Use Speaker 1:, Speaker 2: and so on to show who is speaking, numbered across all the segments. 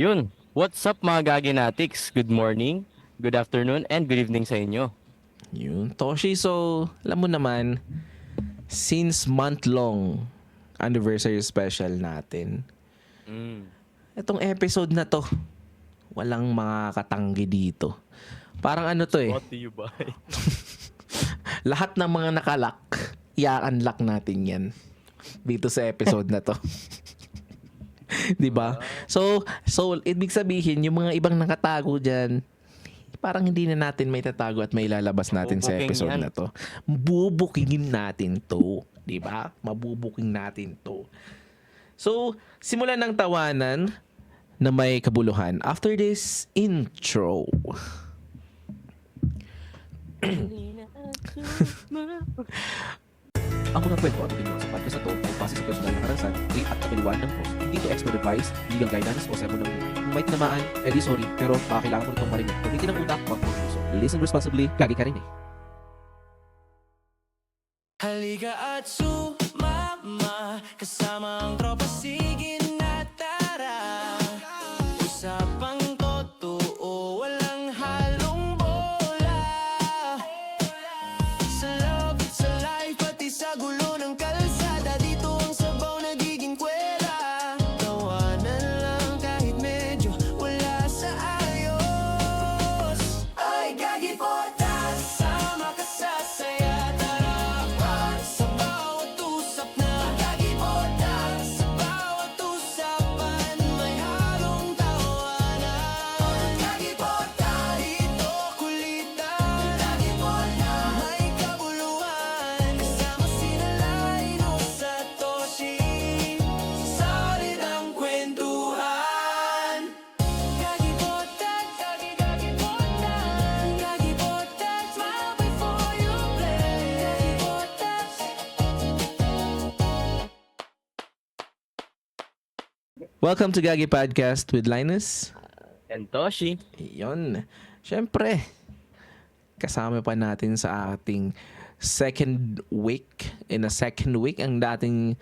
Speaker 1: Yun. What's up mga Gaginatics? Good morning, good afternoon, and good evening sa inyo.
Speaker 2: Yun, Toshi. So, alam mo naman, since month-long anniversary special natin, itong episode na to, walang mga katanggi dito. Parang ano to eh,
Speaker 1: What do you buy?
Speaker 2: lahat ng mga nakalak, i-unlock natin yan dito sa episode na to. 'Di ba? So ibig sabihin yung mga ibang nakatago diyan, parang hindi na natin may tatago at may lalabas natin sa
Speaker 1: Mabubuking
Speaker 2: episode
Speaker 1: yan.
Speaker 2: na to. Bubukingin natin to, 'di ba? Mabubuking natin to. So, simulan ng tawanan na may kabuluhan after this intro. Ang mga kwento at opinion sa podcast na to ay base sa personal na karanasan, faith at kapiliwan ng host. Hindi to expert advice, legal guidance o sermon ng buhay. Kung may tinamaan, edi sorry, pero baka kailangan mo itong marinig. Kung hindi ng utak, wag mong puso. Listen responsibly, gagi ka rin eh.
Speaker 3: Halika at sumama, kasama ang tropa, sige na tara. Usapang totoo, walang halong bola. Sa love at sa life, pati sa gulo ng kalsada, dito ang sabaw nagiging kwela. Tawanan lang kahit medyo wala sa ayos. Ay, gagi potas, sama ka sa saya. Tara, sa bawat usap na gagi potas, sa bawat usapan may halong tawanan. Gagi potas, dito kulitan. Gagi potas, may kabuluhan. Kasama sina Lino sa Toshi, solid ang kwentuhan. Gagi potas, gagi potas, gagi potas, smile before you play. Gagi potas.
Speaker 2: Welcome to Gagi Podcast with Linus.
Speaker 1: And Toshi.
Speaker 2: Yun. Siyempre, kasama pa natin sa ating second week ang dating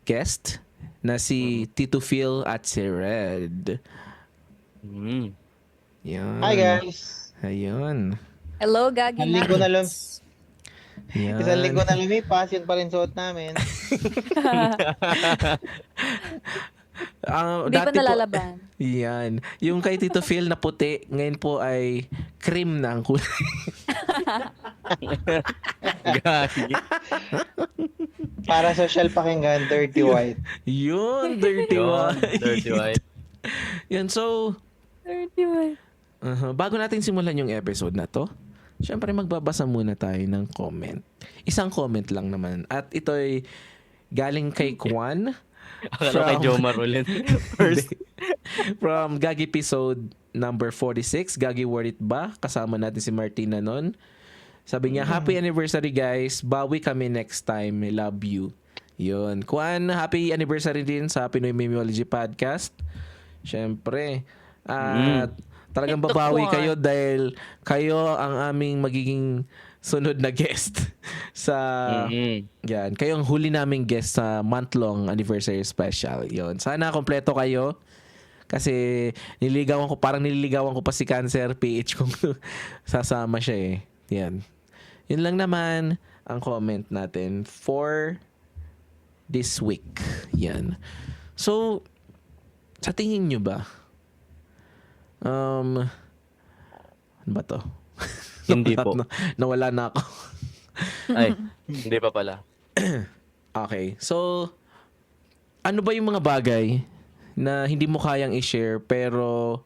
Speaker 2: guest na si Tito Phil at si Red. Yun.
Speaker 4: Hi guys!
Speaker 2: Ayun.
Speaker 5: Hello, Gagi
Speaker 4: Isang linggo na
Speaker 5: Nuts.
Speaker 2: Yan.
Speaker 4: Isang linggo na lumipas, yun pa rin suot namin.
Speaker 5: Hindi pa nalalaban.
Speaker 2: Yan. Yung kay Tito Phil na puti, ngayon po ay cream na ang kulay.
Speaker 1: Gagi.
Speaker 4: Para social pakinggan, dirty white.
Speaker 2: Yun, dirty
Speaker 1: Yun,
Speaker 2: white.
Speaker 1: Dirty white.
Speaker 2: Yan, so,
Speaker 5: 31.
Speaker 2: bago natin simulan yung episode na to, syempre magbabasa muna tayo ng comment. Isang comment lang naman. At ito ay galing kay Kwan.
Speaker 1: Akala kay Jomar ulit. First.
Speaker 2: From Gagi episode number 46, Gagi Worth It Ba? Kasama natin si Martina nun. Sabi niya, happy anniversary guys. Bawi kami next time. I love you. Yun. Kwan, happy anniversary din sa Pinoy Memeology Podcast. Syempre. At talagang
Speaker 5: Ito,
Speaker 2: babawi
Speaker 5: Kwan.
Speaker 2: kayo dahil kayo ang aming magiging sunod na guest sa yan. Kayo ang huli naming guest sa month-long anniversary special. Yon. Sana kompleto kayo. Kasi parang nililigawan ko pa si Cancer PH kung sasama siya eh. Yan. Yun lang naman ang comment natin for this week. Yan. So, sa tingin nyo ba? Ano ba to?
Speaker 1: Hindi po.
Speaker 2: Nawala na ako.
Speaker 1: Ay, hindi pa pala.
Speaker 2: Okay. So, ano ba yung mga bagay na hindi mo kayang i-share pero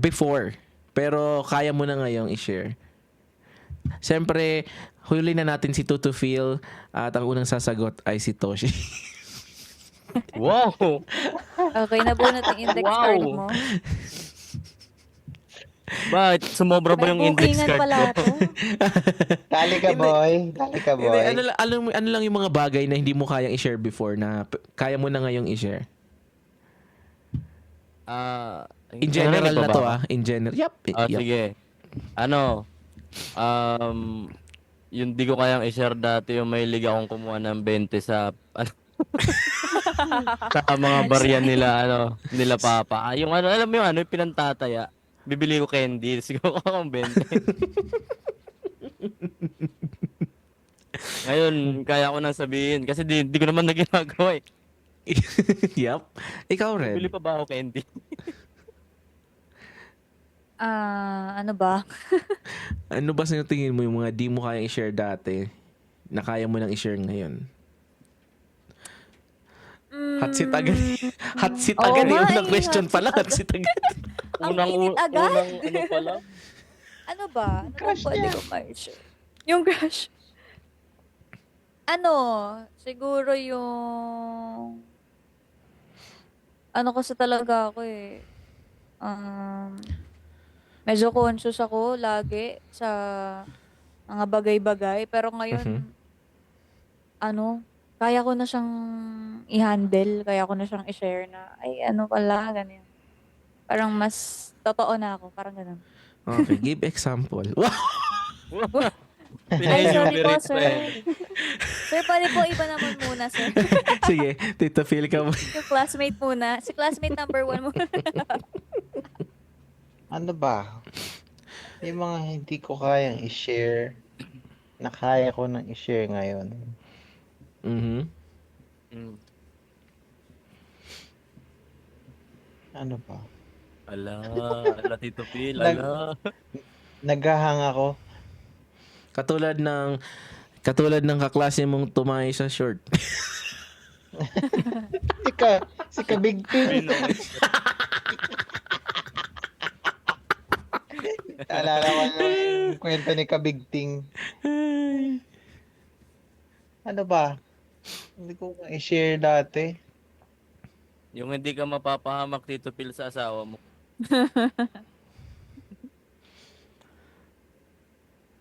Speaker 2: before, pero kaya mo na ngayong i-share? Siyempre, huli na natin si Tutu Phil at ang unang sasagot ay si Toshi.
Speaker 1: Wow!
Speaker 5: Okay, nabunot yung index
Speaker 1: Wow.
Speaker 5: card mo.
Speaker 1: Bakit? Sumobra ba yung index
Speaker 5: Bookingan
Speaker 1: card
Speaker 5: pala
Speaker 1: mo?
Speaker 5: to.
Speaker 4: Dali ka boy, dali ka
Speaker 2: Hindi,
Speaker 4: boy.
Speaker 2: ano lang yung mga bagay na hindi mo kayang i-share before na kaya mo na ngayong i-share? In general
Speaker 1: Ano
Speaker 2: na
Speaker 1: ba
Speaker 2: to
Speaker 1: ba?
Speaker 2: In general. Yup. Yup.
Speaker 1: Sige. Ano? Yung di ko kayang i-share dati yung may liga akong kumuha ng 20 sa... Sa mga barya nila, nila papa. Yung alam mo yung yung pinantataya. Bibili ko candy. Siguro ko akong 20. Ngayon, kaya ko nang sabihin. Kasi di ko naman na ginagawa eh.
Speaker 2: Yup. Ikaw, Red.
Speaker 1: Bili pa ba ako candy?
Speaker 5: Ano ba?
Speaker 2: Ano ba sa tingin mo yung mga di mo kayang i-share dati na kaya mo nang i-share ngayon? Hot seat agad. Hot seat
Speaker 5: Oo
Speaker 2: agad.
Speaker 5: nga
Speaker 2: Yung unang
Speaker 5: eh,
Speaker 2: question
Speaker 5: hot
Speaker 2: pala,
Speaker 5: seat
Speaker 2: hot seat agad.
Speaker 5: Ang init agad?
Speaker 1: Unang ano pala?
Speaker 5: Ano ba? Ano bang
Speaker 4: Crush
Speaker 5: pwede
Speaker 4: niya.
Speaker 5: ko ma-share? Yung crush. Ano, siguro yung ano kasi talaga ako eh. Medyo conscious ako lagi sa mga bagay-bagay. Pero ngayon, ano, kaya ko na siyang i-handle. Kaya ko na siyang i-share na, ay, ano pala, ganyan. Parang mas totoo na ako. Parang ganun.
Speaker 2: Okay, give example. Wow!
Speaker 5: Ay, sorry po,
Speaker 1: Pinay-enumerate pa
Speaker 5: sir.
Speaker 1: eh.
Speaker 5: Sir, pwede po iba naman muna, sir.
Speaker 2: Sige, Tito Phil ka mo.
Speaker 5: Yung classmate muna. Si classmate number 1 muna.
Speaker 4: Ano ba? Yung mga hindi ko kayang i-share, na kaya ko nang i-share ngayon.
Speaker 2: Mhm.
Speaker 1: Mm.
Speaker 4: Ano ba?
Speaker 1: Ala Tito Phil,
Speaker 4: Nag-
Speaker 1: ala.
Speaker 4: Naghahang ako.
Speaker 2: Katulad ng kaklase mong tumayo sa short.
Speaker 4: Si Kabig Team. Alala ko yung kwento ni Kabig Ting. Ano ba? Hindi ko i-share dati.
Speaker 1: Yung hindi ka mapapahamak Tito Phil sa asawa mo.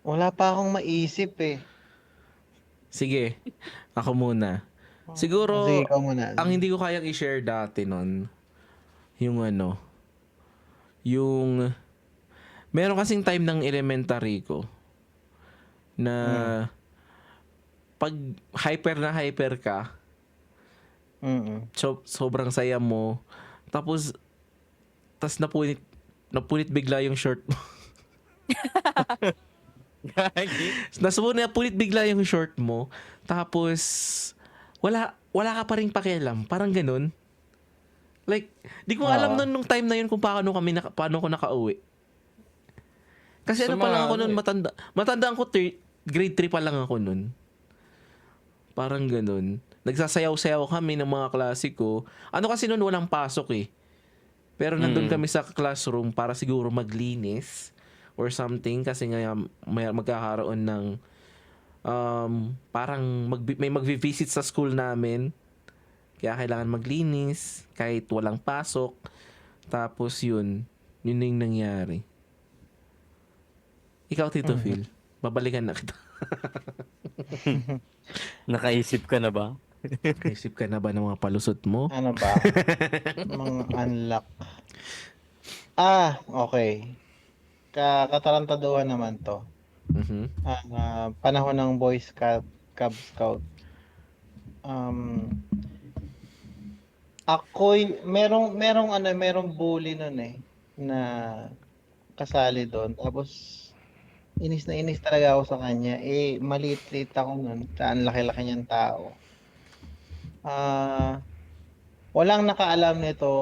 Speaker 4: Wala pa akong maisip eh.
Speaker 2: Sige, ako muna. Siguro,
Speaker 4: Sige, ikaw muna.
Speaker 2: ang hindi ko kayang i-share dati nun, yung meron kasing time ng elementary ko na pag hyper na hyper ka, sobrang saya mo, tapos napunit bigla yung short mo.
Speaker 1: Gagi.
Speaker 2: Napunit bigla yung short mo, tapos wala ka pa rin pakialam. Parang ganun. Like, di ko alam nun nung time na yun kung paano ko nakauwi. Kasi ano pa lang ako nun, matandaan ko, grade 3 pa lang ako nun. Parang ganun. Nagsasayaw-sayaw kami ng mga klase ko. Ano kasi nun, walang pasok eh. Pero nandun kami sa classroom para siguro maglinis or something kasi nga magkakaroon ng parang may magvi-visit sa school namin. Kaya kailangan maglinis kahit walang pasok. Tapos yun yung nangyari. Ikaw, Tito Phil, babalikan na kita.
Speaker 1: Nakaisip ka na ba?
Speaker 2: Naisip ka na ba ng mga palusot mo?
Speaker 4: Ano ba? Mga unlock. Okay. Katarantaduhan naman to.
Speaker 2: Mhm.
Speaker 4: Panahon ng Boy Scout, Cub Scout. Merong bully nun eh na kasali doon. Tapos inis na inis talaga ako sa kanya. Maliit-liit ako nun. Ang laki-laki niyang tao. Walang nakaalam nito.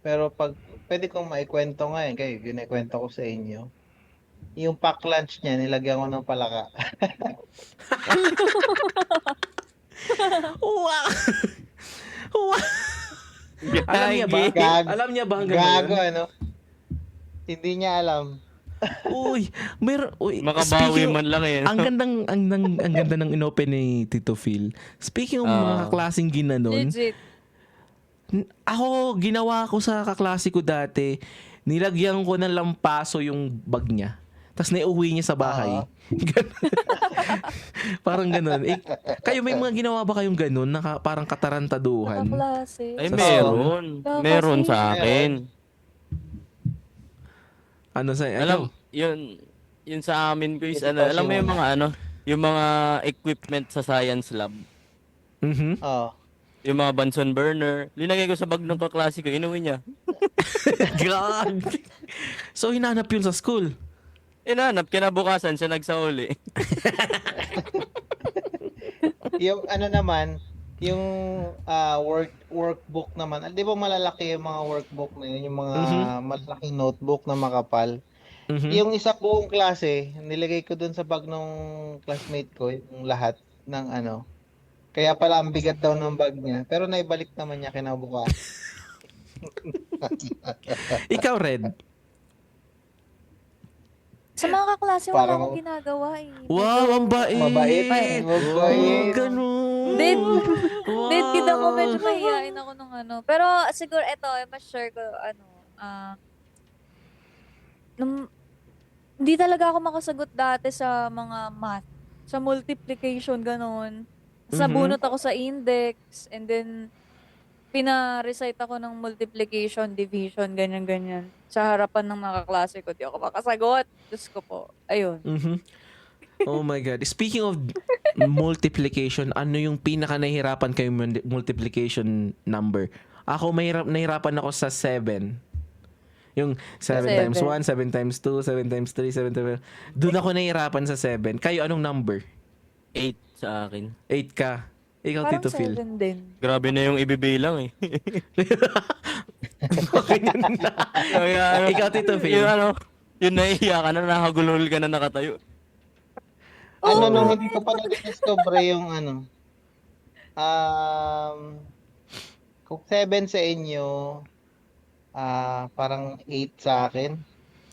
Speaker 4: Pero pwede kong maikwento ngayon, kayo ginikwento ko sa inyo. Yung pack lunch niya, nilagyan ko ng palaka.
Speaker 2: Wow! Wow! Alam niya ba?
Speaker 4: Gago.
Speaker 2: Alam niya ba hanggang
Speaker 4: Gago,
Speaker 2: ngayon?
Speaker 4: ano? Hindi niya alam.
Speaker 1: Makabawi
Speaker 2: speaking-
Speaker 1: man lang eh.
Speaker 2: ang ganda ng inopen ni Tito Phil. Speaking of mga kaklaseng ginanon,
Speaker 5: Legit.
Speaker 2: ako, ginawa ko sa kaklase ko dati, nilagyan ko ng lampaso yung bag niya. Tapos naiuwi niya sa bahay. Parang ganun. Kayo, may mga ginawa ba kayong ganun? Parang katarantaduhan?
Speaker 5: Nakaklase.
Speaker 1: Ay,
Speaker 2: Sa
Speaker 1: meron.
Speaker 5: school.
Speaker 1: Meron
Speaker 5: Kasi-
Speaker 1: sa akin.
Speaker 2: Ano sa...
Speaker 1: Alam, yun sa amin ko is alam mo yung mga equipment sa science lab.
Speaker 2: Mhm.
Speaker 4: Oo.
Speaker 1: Yung mga Bunsen burner. Linagay ko sa bag ng kaklase ko, inuwi niya.
Speaker 2: God. So, hinanap yun sa school.
Speaker 1: Inanap, kinabukasan siya nagsauli.
Speaker 4: Yung ano naman, yung workbook naman. Di ba malalaki yung mga workbook na yun, yung mga malalaking notebook na makapal.
Speaker 2: Mhm.
Speaker 4: Yung isang buong klase, nilagay ko dun sa bag ng classmate ko, yung lahat ng ano. Kaya pala ang bigat daw ng bag niya. Pero naibalik naman niya kinabukasan.
Speaker 2: Ikaw, Red.
Speaker 5: Sa mga kaklase, wala
Speaker 4: Parang-
Speaker 5: akong ginagawa eh.
Speaker 2: Wow, ang bait.
Speaker 4: Mabait.
Speaker 2: Oh, ganun.
Speaker 5: Date,
Speaker 2: Wow.
Speaker 5: date kita ko, medyo mahihain ako nung ano. Pero siguro, eto, mas share ko, hindi talaga ako makasagot dati sa mga math. Sa multiplication, ganun. Sa
Speaker 2: Mhm.
Speaker 5: bunot ako sa index, and then, pina-recite ako ng multiplication, division, ganyan-ganyan. Sa harapan ng mga kaklase ko, di ako makasagot. Diyos ko po. Ayun.
Speaker 2: Mhm. Oh my God. Speaking of multiplication, ano yung pinaka nahihirapan kayo multiplication number? Ako, nahirapan ako sa 7. Yung 7 times 1, 7 times 2, 7 times 3, 7 times... Doon ako nahihirapan sa 7. Kayo, anong number?
Speaker 1: 8 sa akin.
Speaker 2: 8 ka. Ikaw,
Speaker 5: Parang
Speaker 2: Tito Phil.
Speaker 5: 7 din.
Speaker 1: Grabe na yung ibibilang eh. Kaya,
Speaker 2: Ikaw, Tito Phil.
Speaker 1: Yung yung naiiyak ka na, nakagulol ka na nakatayo.
Speaker 4: Ano nung hindi ko pa na-discover yung ano. Kung 7 sa inyo, parang 8 sa akin.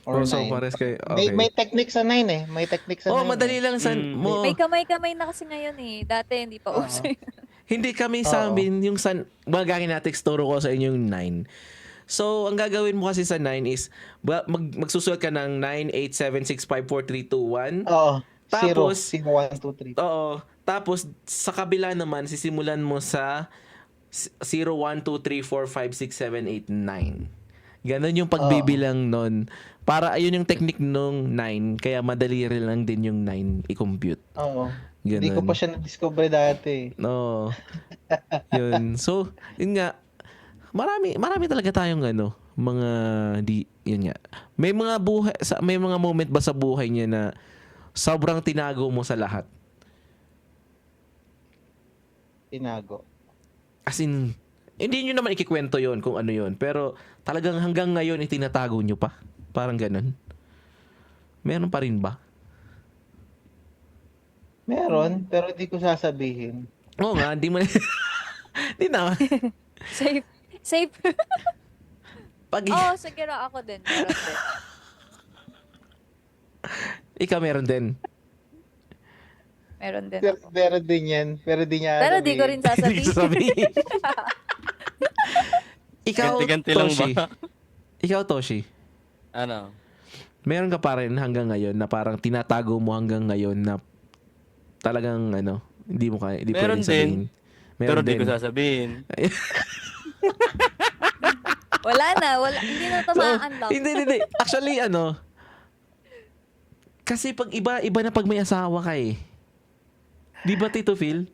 Speaker 4: Or
Speaker 2: So,
Speaker 4: 9.
Speaker 2: pares kayo.
Speaker 4: May,
Speaker 2: Okay.
Speaker 4: may technique sa 9 eh. May technique sa 9.
Speaker 2: Oh, madali lang sa...
Speaker 1: Mm.
Speaker 2: mo.
Speaker 5: May kamay-kamay na kasi ngayon eh. Dati hindi pa uso yun.
Speaker 2: Hindi kami sa amin, yung sa... Magagawin natin, turo ko sa inyo yung 9. So, ang gagawin mo kasi sa 9 is, magsusulat ka ng 9, 8, 7, 6, 5, 4, 3, 2, 1.
Speaker 4: Oo.
Speaker 2: Tapos-
Speaker 4: 0, 1, 2, 3.
Speaker 2: Oo. Tapos, sa kabila naman, sisimulan mo sa 0, 1, 2, 3, 4, 5, 6, 7, 8, 9. Ganon yung pagbibilang nun. Para ayun yung technique nung 9. Kaya madali rin lang din yung 9 i-compute.
Speaker 4: Oo.
Speaker 2: Ganon.
Speaker 4: Hindi ko pa siya na-discover dati.
Speaker 2: No. Yun. So, yun nga. Marami talaga tayong mga yun nga. May mga moment ba sa buhay niya na sobrang tinago mo sa lahat?
Speaker 4: Tinago.
Speaker 2: As in, hindi nyo naman ikikwento yon kung ano yon. Pero talagang hanggang ngayon itinatago nyo pa. Parang ganun. Meron pa rin ba?
Speaker 4: Meron, pero hindi ko sasabihin.
Speaker 2: Oo nga, hindi mo... Hindi na.
Speaker 5: Safe. Safe.
Speaker 2: Pag
Speaker 5: Oo, siguro ako din. Meron din.
Speaker 2: ikaw meron din.
Speaker 5: Meron din
Speaker 4: Pero,
Speaker 5: ako.
Speaker 4: pero din yan. Pero di niya
Speaker 5: Pero di ko rin
Speaker 2: Hindi ko
Speaker 5: sasabihin.
Speaker 2: sabihin. Ikaw,
Speaker 1: Ganti-ganti lang
Speaker 2: Toshi.
Speaker 1: ba?
Speaker 2: Ikaw, Toshi.
Speaker 1: Ano?
Speaker 2: Meron ka pa rin hanggang ngayon na parang tinatago mo hanggang ngayon na talagang hindi mo kaya, hindi
Speaker 1: Meron
Speaker 2: pwedeng sabihin.
Speaker 1: Pero di ko sasabihin.
Speaker 5: Wala na. Hindi na ito ma-unlock.
Speaker 2: Hindi. Actually, kasi pag iba na pag may asawa ka eh. Di ba, Tito Phil?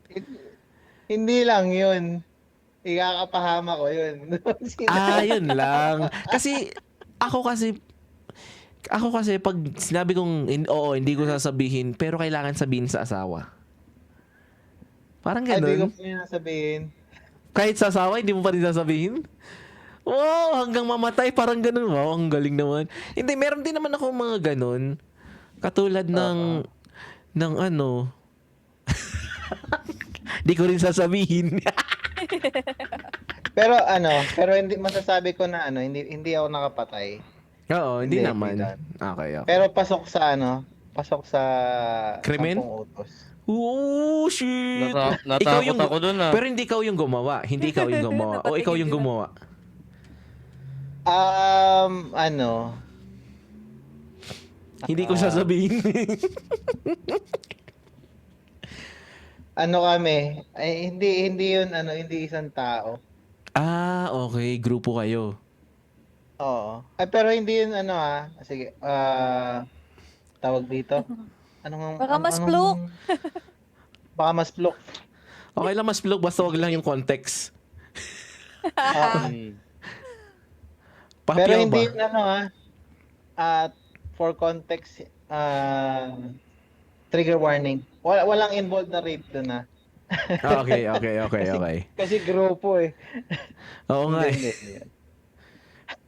Speaker 4: Hindi lang yun. Ikakapahama ko yun.
Speaker 2: Yun lang. Kasi pag sinabi kong oo, hindi ko sasabihin, pero kailangan sabihin sa asawa. Parang
Speaker 4: Hindi ko
Speaker 2: ganun.
Speaker 4: pa yun nasabihin.
Speaker 2: Kahit sa asawa, hindi mo pa rin sasabihin? Wow, hanggang mamatay, parang ganun. Wow, ang galing naman. Hindi, meron din naman ako mga ganun. Katulad ng di ko rin sasabihin.
Speaker 4: Pero hindi masasabi ko na hindi ako nakapatay.
Speaker 2: Oo, hindi
Speaker 4: Hindi,
Speaker 2: naman.
Speaker 4: hindi.
Speaker 2: Okay.
Speaker 4: Pero pasok sa
Speaker 2: Krimen?
Speaker 4: 10 utos.
Speaker 2: Oh, shit!
Speaker 1: Natakot ako dun ah.
Speaker 2: Pero hindi ikaw yung gumawa. Hindi ikaw yung gumawa. O ikaw yung gumawa. Hindi ko sasabihin.
Speaker 4: Kami, hindi yun hindi isang tao.
Speaker 2: Okay. Grupo kayo.
Speaker 4: Oo. Pero hindi yun sige, tawag dito.
Speaker 5: Baka mas pluk.
Speaker 4: Baka mas pluk.
Speaker 2: Okay lang mas vlog, basta wag lang yung context.
Speaker 1: Mm.
Speaker 4: Pero
Speaker 2: Papyaw
Speaker 4: hindi
Speaker 2: ba?
Speaker 4: yun ano at for context, trigger warning. Walang involved na rape doon
Speaker 2: Okay.
Speaker 4: Kasi grupo eh.
Speaker 2: Oo nga eh.
Speaker 4: Hindi.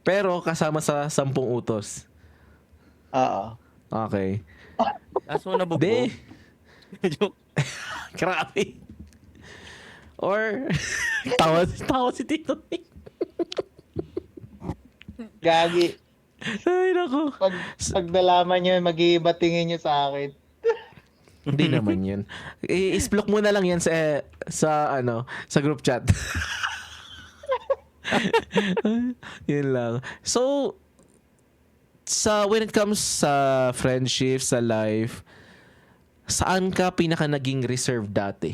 Speaker 2: Pero kasama sa 10 utos.
Speaker 4: Oo.
Speaker 2: Okay.
Speaker 1: Kaso nabugbog.
Speaker 2: Di.
Speaker 1: Joke.
Speaker 2: Grabe. Or, tawa si Tito Nick.
Speaker 4: Gagi.
Speaker 2: Ay, naku.
Speaker 4: Pag nalaman nyo, mag-iiba tingin nyo sa akin.
Speaker 2: Hindi naman yun. I-block mo na lang yan sa group chat. Yun lang. So, when it comes sa friendship, sa life, saan ka pinaka naging reserved dati?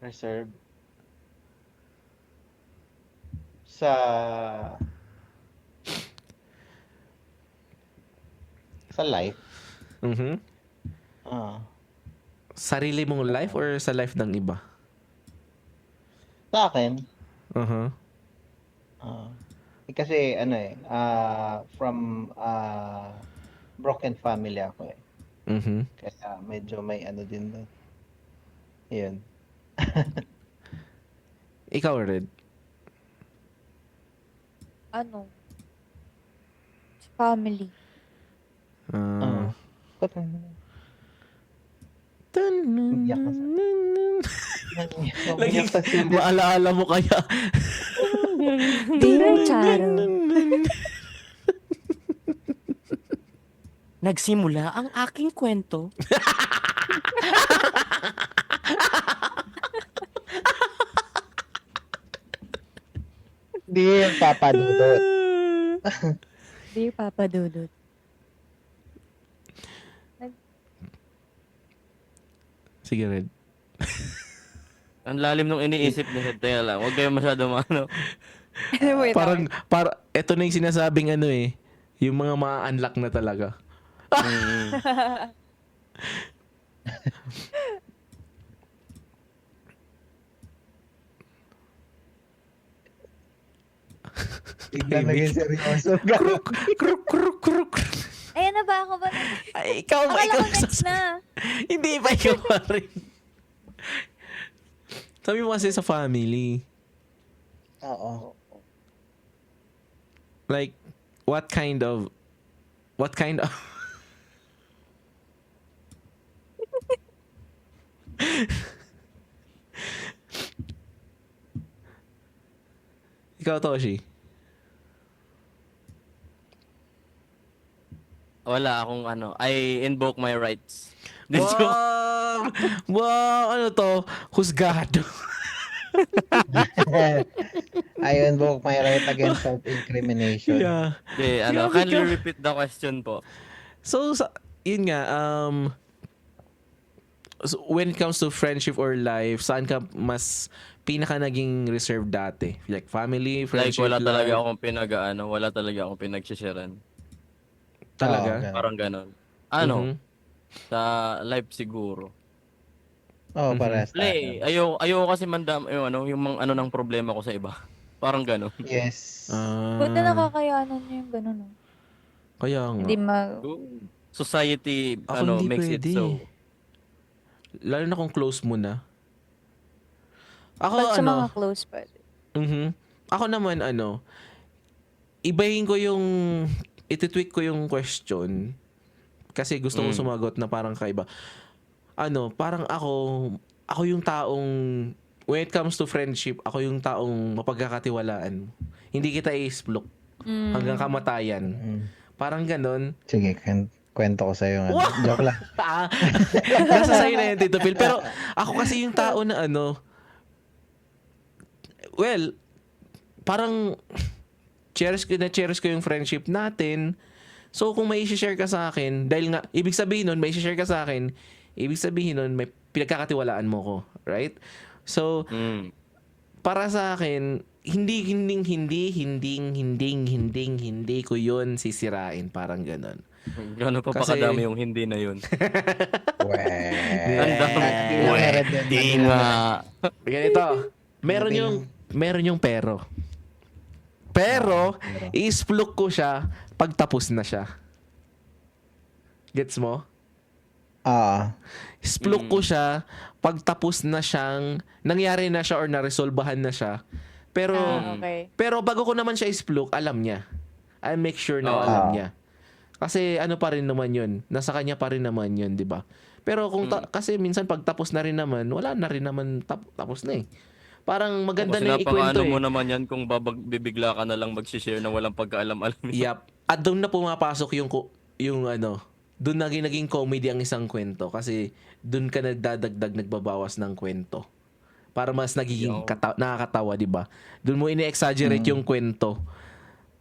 Speaker 4: Reserve. Sa life.
Speaker 2: Mhm.
Speaker 4: Ah.
Speaker 2: Sarili mong life or sa life ng iba?
Speaker 4: Sa akin,
Speaker 2: Uh-huh.
Speaker 4: kasi from broken family ako eh.
Speaker 2: Mhm.
Speaker 4: Kaya medyo may ano din doon. Yun.
Speaker 2: Ikaw, Red.
Speaker 5: Ano? Family.
Speaker 2: Ah.
Speaker 4: Ba't Iyak ka
Speaker 2: Laging maalaala mo kaya.
Speaker 5: Dear Charo.
Speaker 1: Nagsimula ang aking kwento.
Speaker 4: Dear Papa Dudut.
Speaker 5: Dear Papa Dudut.
Speaker 2: Sige, Red.
Speaker 1: Ang lalim nung iniisip ni Seth. Teka lang, huwag kayo masyado
Speaker 5: Wait,
Speaker 2: Eto na yung sinasabing yung mga ma-unlock na talaga.
Speaker 4: Tignan naging seryoso.
Speaker 2: Kruk.
Speaker 5: Ayan na ba ako ba?
Speaker 2: Ay, ikaw ba?
Speaker 5: Akala
Speaker 2: Ikaw
Speaker 5: ko next na.
Speaker 2: Hindi pa ikaw pa rin. Sabi mo kasi sa family.
Speaker 4: Oo.
Speaker 2: Like, what kind of Ikaw, Toshi.
Speaker 1: Wala akong I invoke my rights. Joke.
Speaker 2: Wow! Ano to? Husgado.
Speaker 4: I invoke my right against self-incrimination.
Speaker 2: Yeah.
Speaker 1: Okay,
Speaker 2: Grabe
Speaker 1: kindly
Speaker 2: ka.
Speaker 1: repeat the question po.
Speaker 2: So, yun nga, so when it comes to friendship or life, saan ka mas pinaka naging reserved dati? Like family,
Speaker 1: Like,
Speaker 2: friendship,
Speaker 1: wala talaga
Speaker 2: life?
Speaker 1: akong wala talaga akong pinagsisharean.
Speaker 2: Talaga?
Speaker 4: Oo,
Speaker 1: Parang ganon.
Speaker 2: Mhm.
Speaker 1: Sa life siguro.
Speaker 4: Oo, parehas
Speaker 1: Play,
Speaker 4: tayo.
Speaker 1: ayaw kasi mandam, yung mga ng problema ko sa iba. Parang ganon.
Speaker 4: Yes.
Speaker 5: Buti nakakayanan niyo yung ganun. No?
Speaker 2: Kaya nga.
Speaker 5: Hindi
Speaker 1: Society,
Speaker 2: Ako hindi
Speaker 1: makes
Speaker 2: pwede.
Speaker 1: it so.
Speaker 2: Lalo na kung close mo na. Ako,
Speaker 5: But sa mga close pwede.
Speaker 2: Ako naman, ibahin ko ititweak ko yung question kasi gusto ko sumagot na parang kaiba. Parang ako yung taong, when it comes to friendship, ako yung taong mapagkakatiwalaan mo. Hindi kita i-splok hanggang kamatayan. Parang ganon.
Speaker 4: Sige, kwento ko sa'yo nga. Joke lang.
Speaker 2: Nasa sa'yo na yan, Tito Phil. Pero ako kasi yung tao na parang cherish ko yung friendship natin. So, kung may i-share ka sa akin, dahil nga, ibig sabihin nun, may i-share ka sa akin, ibig sabihin nun, may pinagkakatiwalaan mo ko. Right? So, para sa akin, hindi ko yun sisirain. Parang ganon.
Speaker 1: Gano'n pa
Speaker 2: Kasi-
Speaker 1: kadami yung hindi na yun.
Speaker 4: Well.
Speaker 1: Ang dami. Di nga.
Speaker 2: Ganito. Meron yung pero. Pero, i-splook ko siya pag tapos na siya. Gets mo? Splook ko siya pag tapos na siyang, nangyari na siya or naresolbahan na siya. Pero,
Speaker 5: Okay.
Speaker 2: pero bago ko naman siya i-splook, alam niya. I make sure na alam niya. Kasi ano pa rin naman yun. Nasa kanya pa rin naman yun, di ba? Pero kung kasi minsan pag tapos na rin naman, wala na rin naman tapos na eh. Parang maganda
Speaker 1: Kasi
Speaker 2: na yung ikwento
Speaker 1: napakaano mo
Speaker 2: eh.
Speaker 1: naman yan kung bibigla ka na lang mag-share na walang pagkaalam-alam.
Speaker 2: Yep. At doon na pumapasok yung ano, doon naging comedy ang isang kwento kasi doon ka nagdadagdag, nagbabawas ng kwento. Para mas nagiging nakakatawa, di ba? Doon mo ini-exaggerate yung kwento.